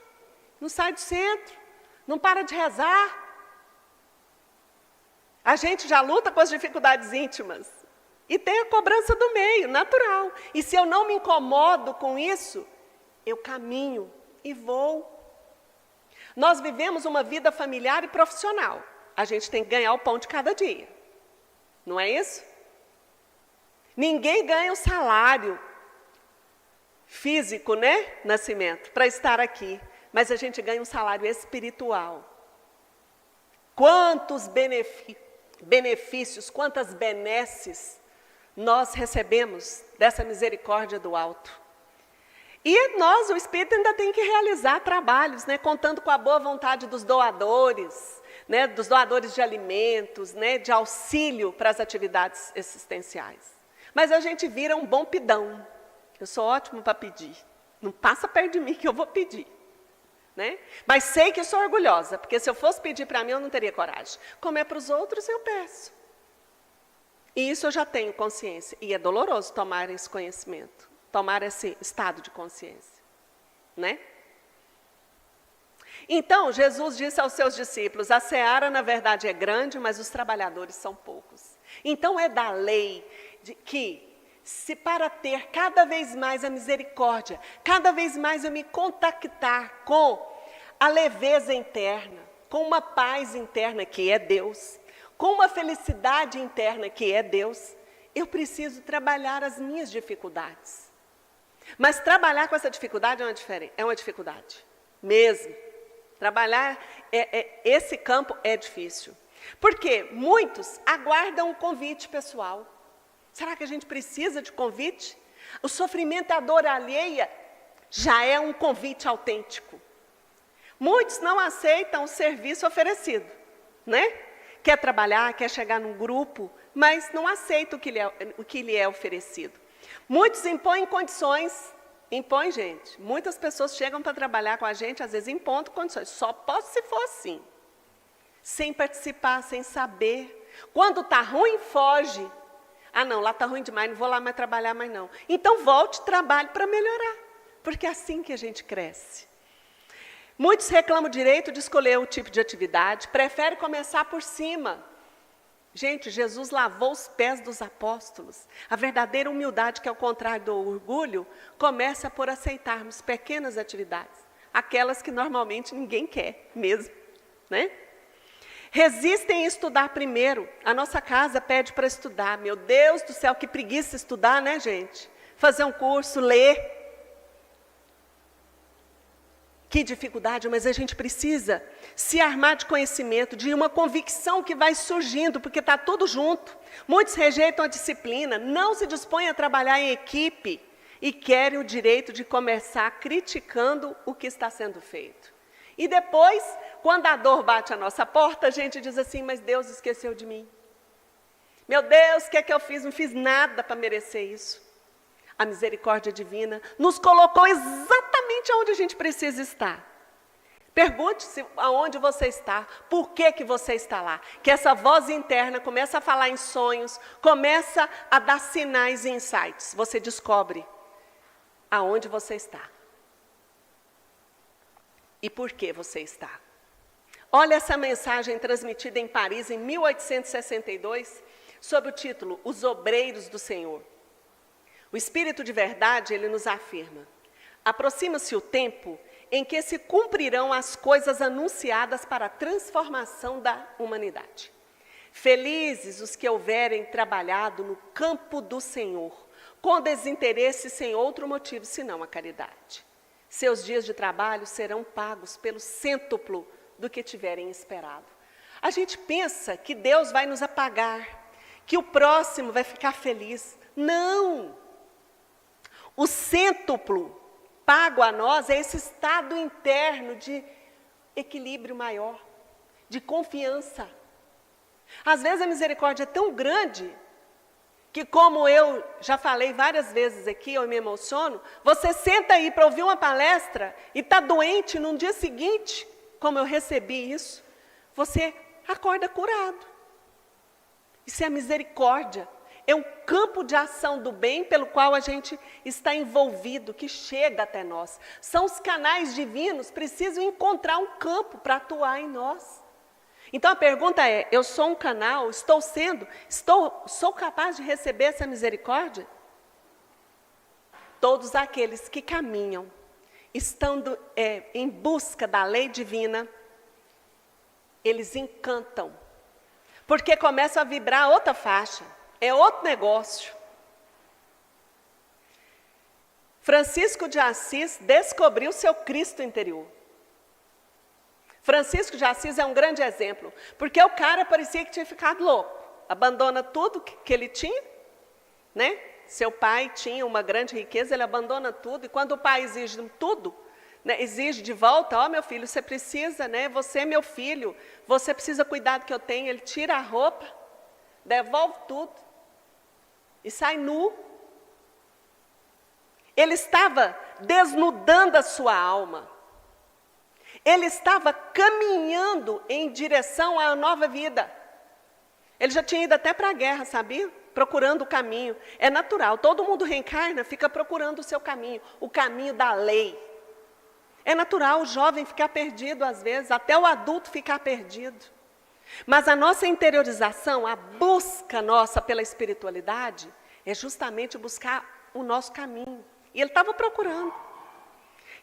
Não sai do centro. Não para de rezar. A gente já luta com as dificuldades íntimas. E tem a cobrança do meio, natural. E se eu não me incomodo com isso, eu caminho e vou. Nós vivemos uma vida familiar e profissional. A gente tem que ganhar o pão de cada dia. Não é isso? Ninguém ganha o salário físico, né, Nascimento, para estar aqui. Mas a gente ganha um salário espiritual. Quantos benefícios, quantas benesses nós recebemos dessa misericórdia do alto. E nós, o Espírito, ainda tem que realizar trabalhos, né, contando com a boa vontade dos doadores, né, dos doadores de alimentos, né, de auxílio para as atividades existenciais. Mas a gente vira um bom pidão. Eu sou ótimo para pedir. Não passa perto de mim que eu vou pedir. né? Mas sei que sou orgulhosa, porque se eu fosse pedir para mim, eu não teria coragem. Como é para os outros, eu peço. E isso eu já tenho consciência. E é doloroso tomar esse conhecimento, tomar esse estado de consciência, né? Então, Jesus disse aos seus discípulos, a seara, na verdade, é grande, mas os trabalhadores são poucos. Então, é da lei que, se para ter cada vez mais a misericórdia, cada vez mais eu me contactar com a leveza interna, com uma paz interna que é Deus, com uma felicidade interna que é Deus, eu preciso trabalhar as minhas dificuldades. Mas trabalhar com essa dificuldade é uma dificuldade, mesmo. Trabalhar esse campo é difícil. Porque muitos aguardam um convite pessoal. Será que a gente precisa de convite? O sofrimento e a dor alheia já é um convite autêntico. Muitos não aceitam o serviço oferecido, né? Quer trabalhar, quer chegar num grupo, mas não aceita o que lhe é oferecido. Muitos impõem condições. Impõe, gente. Muitas pessoas chegam para trabalhar com a gente, às vezes impondo condições. Só posso se for assim. Sem participar, sem saber. Quando está ruim, foge. Ah, não, lá está ruim demais, não vou lá mais trabalhar mais não. Então volte, trabalhe para melhorar. Porque é assim que a gente cresce. Muitos reclamam o direito de escolher o tipo de atividade, preferem começar por cima. Gente, Jesus lavou os pés dos apóstolos. A verdadeira humildade, que é o contrário do orgulho, começa por aceitarmos pequenas atividades. Aquelas que normalmente ninguém quer mesmo, né? Resistem em estudar primeiro. A nossa casa pede para estudar. Meu Deus do céu, que preguiça estudar, né, gente? Fazer um curso, ler. Que dificuldade, mas a gente precisa se armar de conhecimento, de uma convicção que vai surgindo, porque está tudo junto. Muitos rejeitam a disciplina, não se dispõem a trabalhar em equipe e querem o direito de começar criticando o que está sendo feito. E depois, quando a dor bate à nossa porta, a gente diz assim, mas Deus esqueceu de mim. Meu Deus, o que é que eu fiz? Não fiz nada para merecer isso. A misericórdia divina nos colocou exatamente onde a gente precisa estar. Pergunte-se aonde você está, por que você está lá. Que essa voz interna começa a falar em sonhos, começa a dar sinais e insights. Você descobre aonde você está. E por que você está. Olha essa mensagem transmitida em Paris em 1862, sob o título Os Obreiros do Senhor. O Espírito de verdade, ele nos afirma, aproxima-se o tempo em que se cumprirão as coisas anunciadas para a transformação da humanidade. Felizes os que houverem trabalhado no campo do Senhor, com desinteresse sem outro motivo senão a caridade. Seus dias de trabalho serão pagos pelo cêntuplo do que tiverem esperado. A gente pensa que Deus vai nos apagar, que o próximo vai ficar feliz. Não! O cêntuplo pago a nós é esse estado interno de equilíbrio maior, de confiança. Às vezes a misericórdia é tão grande que, como eu já falei várias vezes aqui, eu me emociono, você senta aí para ouvir uma palestra e está doente no dia seguinte, como eu recebi isso, você acorda curado. Isso é a misericórdia. É um campo de ação do bem pelo qual a gente está envolvido, que chega até nós. São os canais divinos, precisam encontrar um campo para atuar em nós. Então a pergunta é, eu sou um canal, sou capaz de receber essa misericórdia? Todos aqueles que caminham, estando em busca da lei divina, eles encantam, porque começam a vibrar outra faixa. É outro negócio. Francisco de Assis descobriu seu Cristo interior. Francisco de Assis é um grande exemplo, porque o cara parecia que tinha ficado louco. Abandona tudo que ele tinha, né? Seu pai tinha uma grande riqueza, ele abandona tudo, e quando o pai exige tudo, né, exige de volta, ó, meu filho, você precisa, né? Você é meu filho, você precisa cuidar do que eu tenho. Ele tira a roupa, devolve tudo. E sai nu. Ele estava desnudando a sua alma. Ele estava caminhando em direção à nova vida. Ele já tinha ido até para a guerra, sabia? Procurando o caminho. É natural, todo mundo reencarna, fica procurando o seu caminho, o caminho da lei. É natural o jovem ficar perdido às vezes, até o adulto ficar perdido. Mas a nossa interiorização, a busca nossa pela espiritualidade, é justamente buscar o nosso caminho. E ele estava procurando.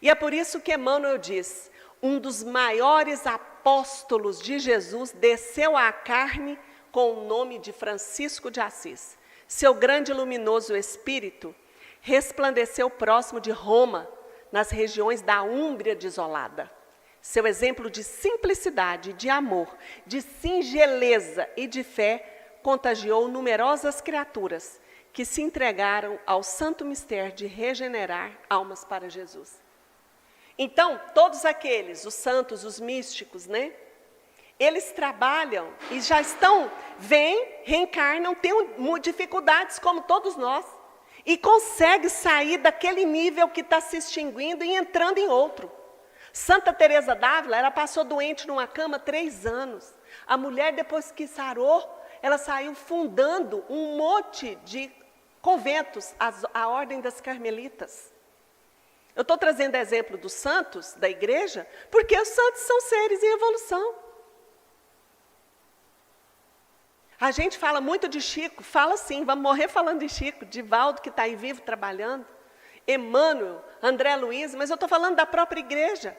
E é por isso que Emmanuel diz, um dos maiores apóstolos de Jesus desceu à carne com o nome de Francisco de Assis. Seu grande e luminoso espírito resplandeceu próximo de Roma, nas regiões da Úmbria desolada. Seu exemplo de simplicidade, de amor, de singeleza e de fé contagiou numerosas criaturas que se entregaram ao santo mistério de regenerar almas para Jesus. Então, todos aqueles, os santos, os místicos, né? Eles trabalham e já estão, vêm, reencarnam, têm dificuldades como todos nós. E conseguem sair daquele nível que está se extinguindo e entrando em outro. Santa Teresa d'Ávila, ela passou doente numa cama 3 anos. A mulher, depois que sarou, ela saiu fundando um monte de conventos, a Ordem das Carmelitas. Eu estou trazendo exemplo dos santos da igreja, porque os santos são seres em evolução. A gente fala muito de Chico, fala sim, vamos morrer falando de Chico, de Valdo, que está aí vivo trabalhando, Emmanuel, André Luiz, mas eu estou falando da própria igreja.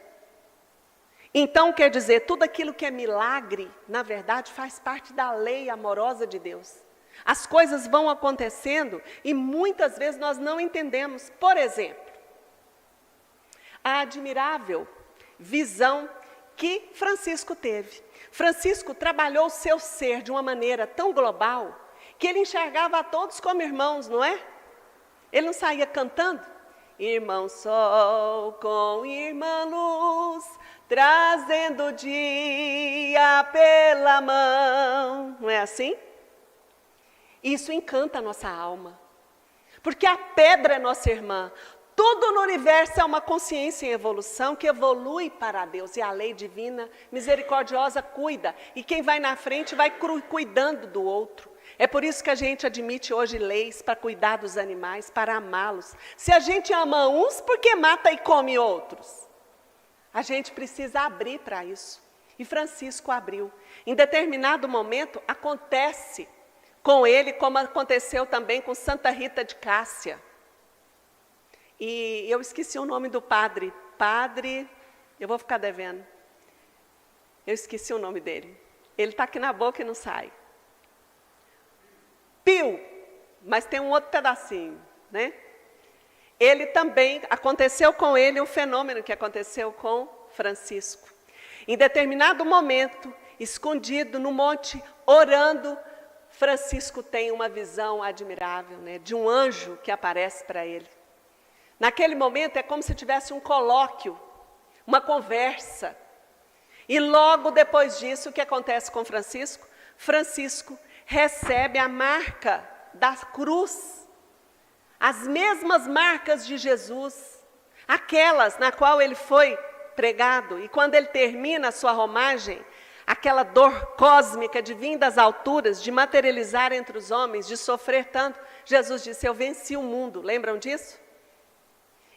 Então, quer dizer, tudo aquilo que é milagre, na verdade, faz parte da lei amorosa de Deus. As coisas vão acontecendo e muitas vezes nós não entendemos. Por exemplo, a admirável visão que Francisco teve. Francisco trabalhou o seu ser de uma maneira tão global que ele enxergava a todos como irmãos, não é? Ele não saía cantando? Irmão sol com irmã luz, trazendo o dia pela mão. Não é assim? Isso encanta a nossa alma. Porque a pedra é nossa irmã. Tudo no universo é uma consciência em evolução que evolui para Deus. E a lei divina, misericordiosa, cuida. E quem vai na frente vai cuidando do outro. É por isso que a gente admite hoje leis para cuidar dos animais, para amá-los. Se a gente ama uns, por que mata e come outros? A gente precisa abrir para isso. E Francisco abriu. Em determinado momento, acontece com ele, como aconteceu também com Santa Rita de Cássia. E eu esqueci o nome do padre. Eu vou ficar devendo. Eu esqueci o nome dele. Ele está aqui na boca e não sai. Pio, mas tem um outro pedacinho, né? Ele também, aconteceu com ele um fenômeno que aconteceu com Francisco. Em determinado momento, escondido no monte, orando, Francisco tem uma visão admirável, né, de um anjo que aparece para ele. Naquele momento é como se tivesse um colóquio, uma conversa. E logo depois disso, o que acontece com Francisco? Francisco recebe a marca da cruz, as mesmas marcas de Jesus, aquelas na qual ele foi pregado. E quando ele termina a sua romagem, aquela dor cósmica de vir das alturas, de materializar entre os homens, de sofrer tanto, Jesus disse: eu venci o mundo. Lembram disso?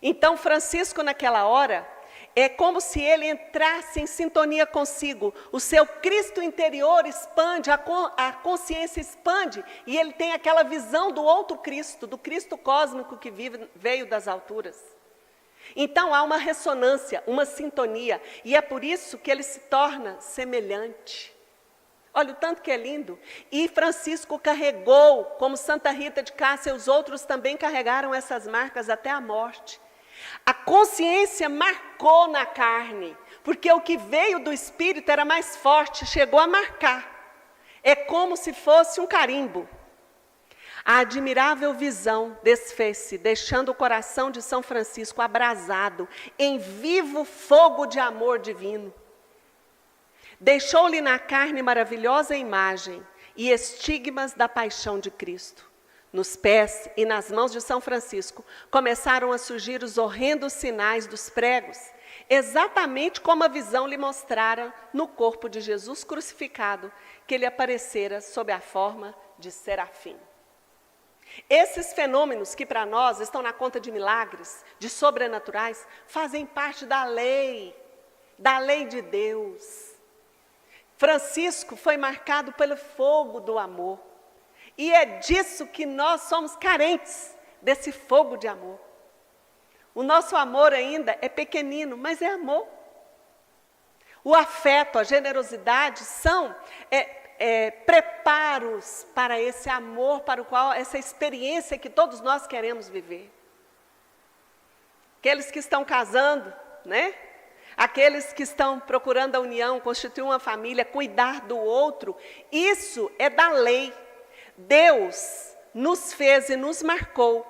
Então, Francisco, naquela hora, é como se ele entrasse em sintonia consigo. O seu Cristo interior expande, a consciência expande, e ele tem aquela visão do outro Cristo, do Cristo cósmico que veio das alturas. Então, há uma ressonância, uma sintonia, e é por isso que ele se torna semelhante. Olha o tanto que é lindo. E Francisco carregou, como Santa Rita de Cássia, os outros também carregaram essas marcas até a morte. A consciência marcou na carne, porque o que veio do Espírito era mais forte, chegou a marcar. É como se fosse um carimbo. A admirável visão desfez-se, deixando o coração de São Francisco abrasado, em vivo fogo de amor divino. Deixou-lhe na carne maravilhosa imagem e estigmas da paixão de Cristo. Nos pés e nas mãos de São Francisco começaram a surgir os horrendos sinais dos pregos, exatamente como a visão lhe mostrara no corpo de Jesus crucificado, que ele aparecera sob a forma de serafim. Esses fenômenos que para nós estão na conta de milagres, de sobrenaturais, fazem parte da lei de Deus. Francisco foi marcado pelo fogo do amor. E é disso que nós somos carentes, desse fogo de amor. O nosso amor ainda é pequenino, mas é amor. O afeto, a generosidade são preparos para esse amor, para o qual essa experiência que todos nós queremos viver. Aqueles que estão casando, né? Aqueles que estão procurando a união, constituir uma família, cuidar do outro, isso é da lei. Deus nos fez e nos marcou,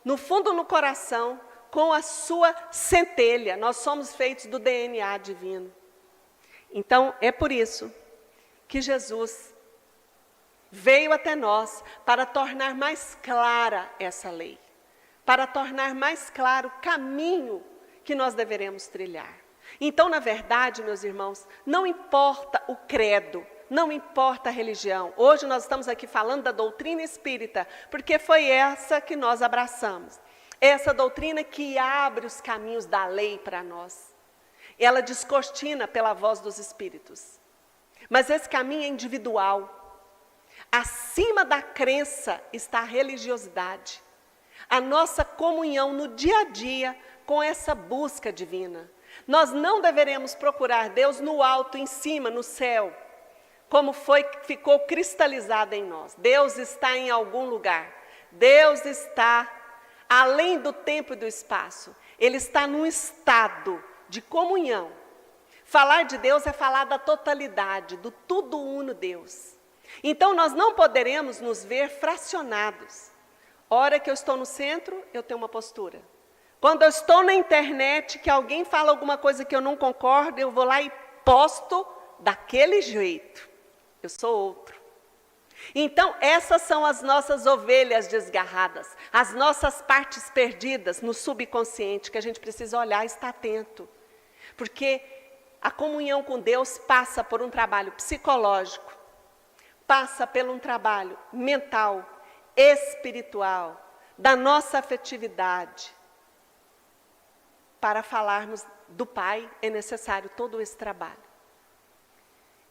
no fundo do coração, com a sua centelha. Nós somos feitos do DNA divino. Então, é por isso que Jesus veio até nós para tornar mais clara essa lei, para tornar mais claro o caminho que nós deveremos trilhar. Então, na verdade, meus irmãos, não importa o credo, não importa a religião. Hoje nós estamos aqui falando da doutrina espírita, porque foi essa que nós abraçamos. Essa doutrina que abre os caminhos da lei para nós. Ela descortina pela voz dos espíritos. Mas esse caminho é individual. Acima da crença está a religiosidade. A nossa comunhão no dia a dia com essa busca divina. Nós não deveremos procurar Deus no alto, em cima, no céu, como ficou cristalizado em nós. Deus está em algum lugar. Deus está além do tempo e do espaço. Ele está num estado de comunhão. Falar de Deus é falar da totalidade, do tudo uno Deus. Então, nós não poderemos nos ver fracionados. Hora que eu estou no centro, eu tenho uma postura. Quando eu estou na internet, que alguém fala alguma coisa que eu não concordo, eu vou lá e posto daquele jeito. Eu sou outro. Então, essas são as nossas ovelhas desgarradas, as nossas partes perdidas no subconsciente, que a gente precisa olhar e estar atento. Porque a comunhão com Deus passa por um trabalho psicológico, passa por um trabalho mental, espiritual, da nossa afetividade. Para falarmos do Pai, é necessário todo esse trabalho.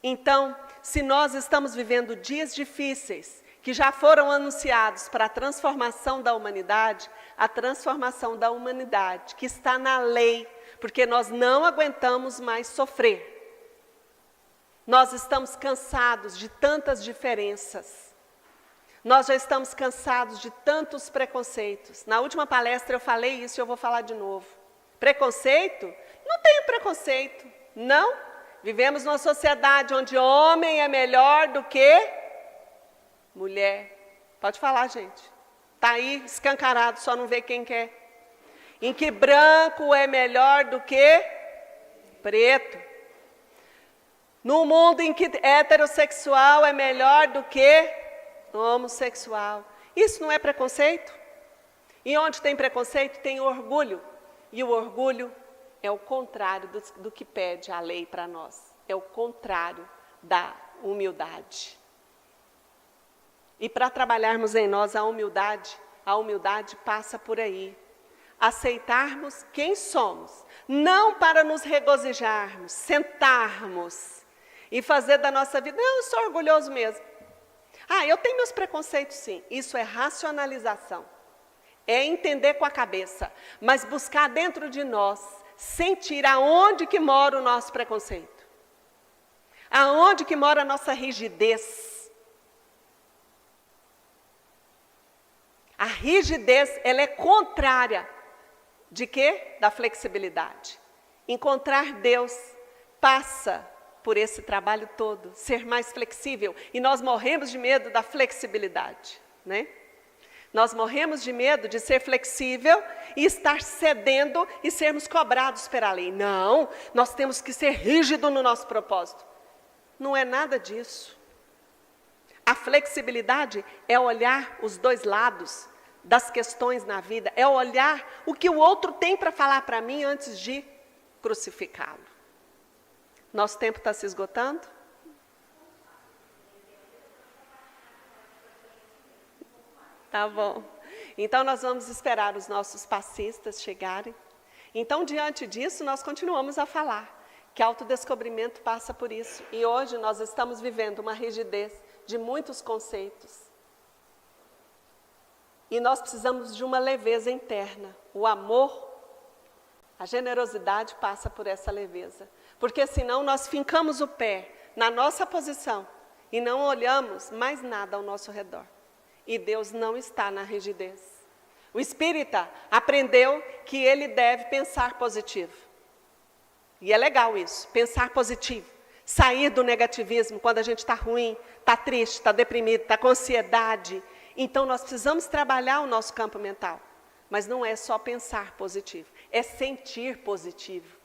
Então, se nós estamos vivendo dias difíceis, que já foram anunciados para a transformação da humanidade, a transformação da humanidade, que está na lei, porque nós não aguentamos mais sofrer. Nós estamos cansados de tantas diferenças. Nós já estamos cansados de tantos preconceitos. Na última palestra eu falei isso e eu vou falar de novo. Preconceito? Não tenho preconceito, não. Vivemos numa sociedade onde homem é melhor do que mulher. Pode falar, gente. Está aí escancarado, só não vê quem quer. Em que branco é melhor do que preto. No mundo em que heterossexual é melhor do que homossexual. Isso não é preconceito? E onde tem preconceito, tem orgulho. E o orgulho é o contrário do que pede a lei para nós. É o contrário da humildade. E para trabalharmos em nós a humildade passa por aí. Aceitarmos quem somos. Não para nos regozijarmos, sentarmos e fazer da nossa vida, não, eu sou orgulhoso mesmo. Eu tenho meus preconceitos sim. Isso é racionalização. É entender com a cabeça, mas buscar dentro de nós, sentir aonde que mora o nosso preconceito. Aonde que mora a nossa rigidez. A rigidez, ela é contrária de quê? Da flexibilidade. Encontrar Deus passa por esse trabalho todo, ser mais flexível. E nós morremos de medo da flexibilidade, né? Nós morremos de medo de ser flexível e estar cedendo e sermos cobrados pela lei. Não, nós temos que ser rígidos no nosso propósito. Não é nada disso. A flexibilidade é olhar os dois lados das questões na vida, é olhar o que o outro tem para falar para mim antes de crucificá-lo. Nosso tempo está se esgotando? Tá bom. Então, nós vamos esperar os nossos passistas chegarem. Então, diante disso, nós continuamos a falar que autodescobrimento passa por isso. E hoje nós estamos vivendo uma rigidez de muitos conceitos. E nós precisamos de uma leveza interna. O amor, a generosidade passa por essa leveza. Porque senão nós fincamos o pé na nossa posição e não olhamos mais nada ao nosso redor. E Deus não está na rigidez. O espírita aprendeu que ele deve pensar positivo. E é legal isso, pensar positivo. Sair do negativismo quando a gente está ruim, está triste, está deprimido, está com ansiedade. Então nós precisamos trabalhar o nosso campo mental. Mas não é só pensar positivo, é sentir positivo.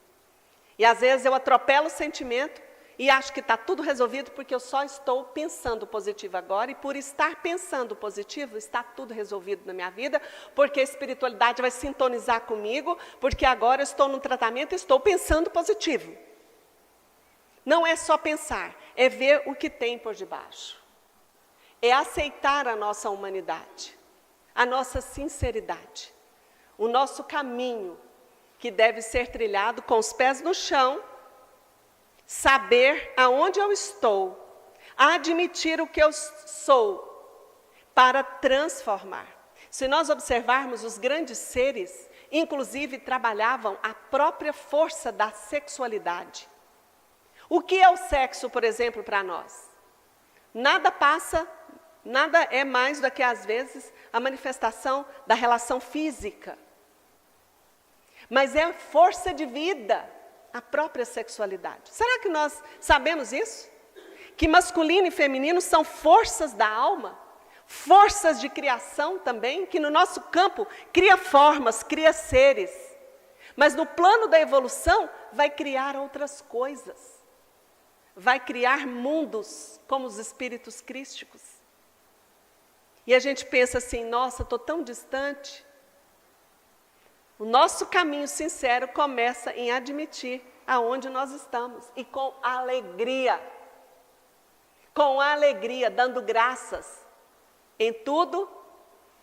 E às vezes eu atropelo o sentimento e acho que está tudo resolvido porque eu só estou pensando positivo agora. E por estar pensando positivo, está tudo resolvido na minha vida, porque a espiritualidade vai sintonizar comigo, porque agora eu estou no tratamento e estou pensando positivo. Não é só pensar, é ver o que tem por debaixo. É aceitar a nossa humanidade, a nossa sinceridade, o nosso caminho, que deve ser trilhado com os pés no chão, saber aonde eu estou, admitir o que eu sou, para transformar. Se nós observarmos, os grandes seres, inclusive, trabalhavam a própria força da sexualidade. O que é o sexo, por exemplo, para nós? Nada é mais do que, às vezes, a manifestação da relação física. Mas é força de vida, a própria sexualidade. Será que nós sabemos isso? Que masculino e feminino são forças da alma, forças de criação também, que no nosso campo cria formas, cria seres. Mas no plano da evolução vai criar outras coisas. Vai criar mundos como os espíritos crísticos. E a gente pensa assim, nossa, estou tão distante. O nosso caminho sincero começa em admitir aonde nós estamos. E com alegria, dando graças. Em tudo,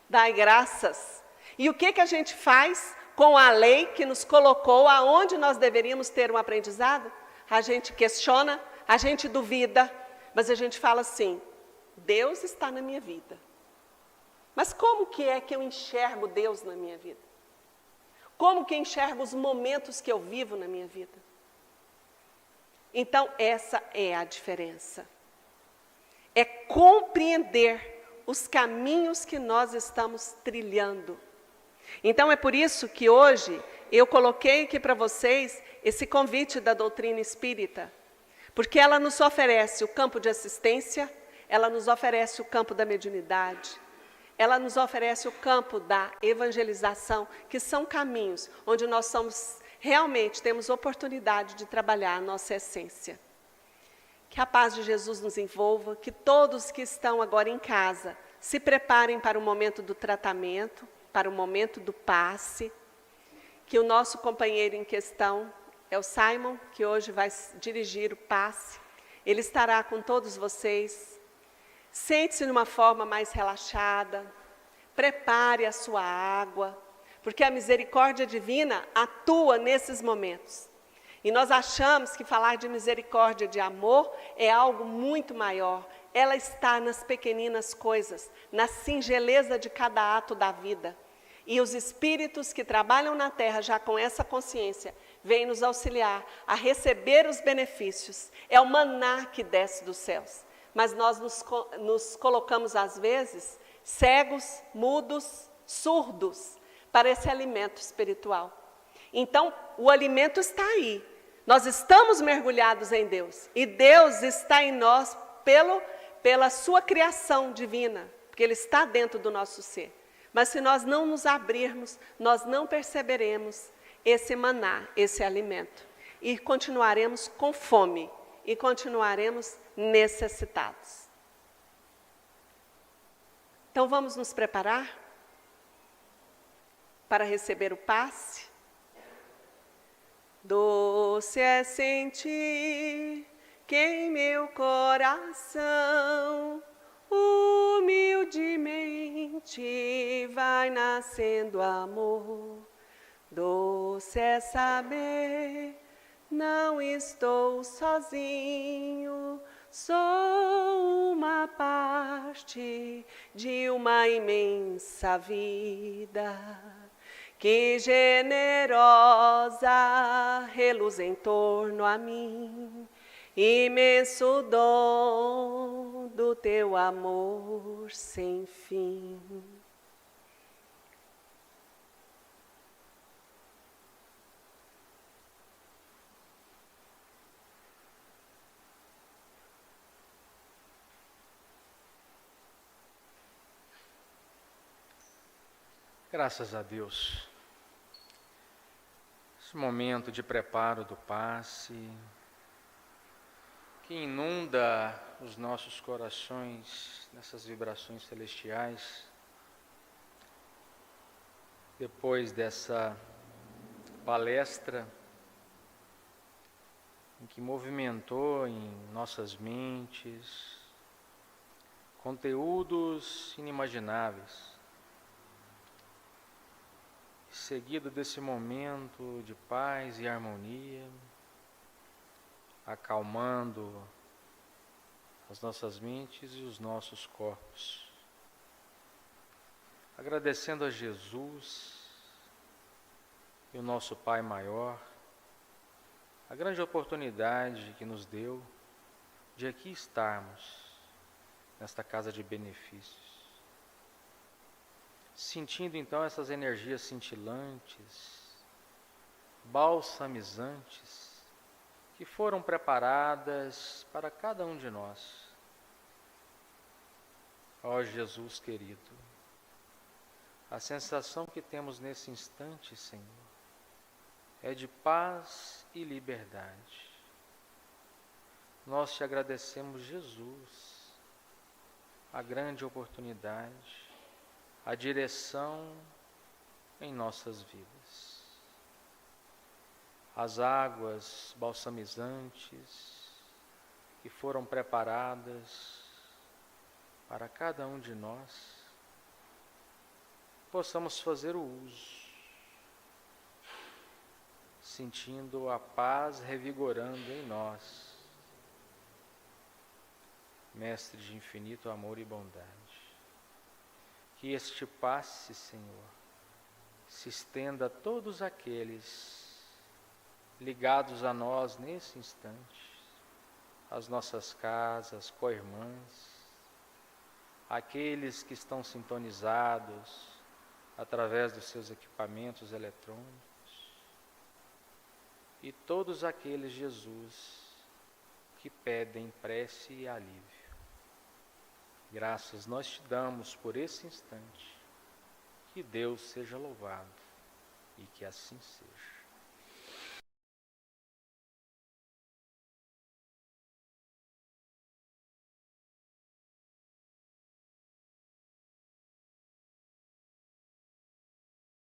dai graças. E o que a gente faz com a lei que nos colocou aonde nós deveríamos ter um aprendizado? A gente questiona, a gente duvida, mas a gente fala assim, Deus está na minha vida. Mas como que é que eu enxergo Deus na minha vida? Como que eu enxergo os momentos que eu vivo na minha vida? Então, essa é a diferença. É compreender os caminhos que nós estamos trilhando. Então, é por isso que hoje eu coloquei aqui para vocês esse convite da doutrina espírita. Porque ela nos oferece o campo de assistência, ela nos oferece o campo da mediunidade, ela nos oferece o campo da evangelização, que são caminhos onde nós realmente temos oportunidade de trabalhar a nossa essência. Que a paz de Jesus nos envolva, que todos que estão agora em casa se preparem para o momento do tratamento, para o momento do passe, que o nosso companheiro em questão é o Simon, que hoje vai dirigir o passe, ele estará com todos vocês. Sente-se de uma forma mais relaxada, prepare a sua água, porque a misericórdia divina atua nesses momentos. E nós achamos que falar de misericórdia, de amor, é algo muito maior. Ela está nas pequeninas coisas, na singeleza de cada ato da vida. E os espíritos que trabalham na Terra já com essa consciência, vêm nos auxiliar a receber os benefícios. É o maná que desce dos céus. Mas nós nos colocamos, às vezes, cegos, mudos, surdos, para esse alimento espiritual. Então, o alimento está aí. Nós estamos mergulhados em Deus. E Deus está em nós pela sua criação divina, porque Ele está dentro do nosso ser. Mas se nós não nos abrirmos, nós não perceberemos esse maná, esse alimento. E continuaremos com fome. E continuaremos necessitados. Então vamos nos preparar para receber o passe. Doce é sentir que em meu coração humildemente vai nascendo amor. Doce é saber, não estou sozinho, sou uma parte de uma imensa vida que generosa reluz em torno a mim, imenso dom do teu amor sem fim. Graças a Deus. Esse momento de preparo do passe, que inunda os nossos corações nessas vibrações celestiais, depois dessa palestra em que movimentou em nossas mentes conteúdos inimagináveis. Seguido desse momento de paz e harmonia, acalmando as nossas mentes e os nossos corpos, agradecendo a Jesus e o nosso Pai Maior, a grande oportunidade que nos deu de aqui estarmos nesta casa de benefícios. Sentindo então essas energias cintilantes, balsamizantes, que foram preparadas para cada um de nós. Ó Jesus querido, a sensação que temos nesse instante, Senhor, é de paz e liberdade. Nós te agradecemos, Jesus, a grande oportunidade, a direção em nossas vidas. As águas balsamizantes que foram preparadas para cada um de nós, possamos fazer o uso, sentindo a paz revigorando em nós. Mestre de infinito amor e bondade, que este passe, Senhor, se estenda a todos aqueles ligados a nós nesse instante, as nossas casas, co-irmãs, aqueles que estão sintonizados através dos seus equipamentos eletrônicos, e todos aqueles, Jesus, que pedem prece e alívio. Graças nós te damos por esse instante. Que Deus seja louvado e que assim seja.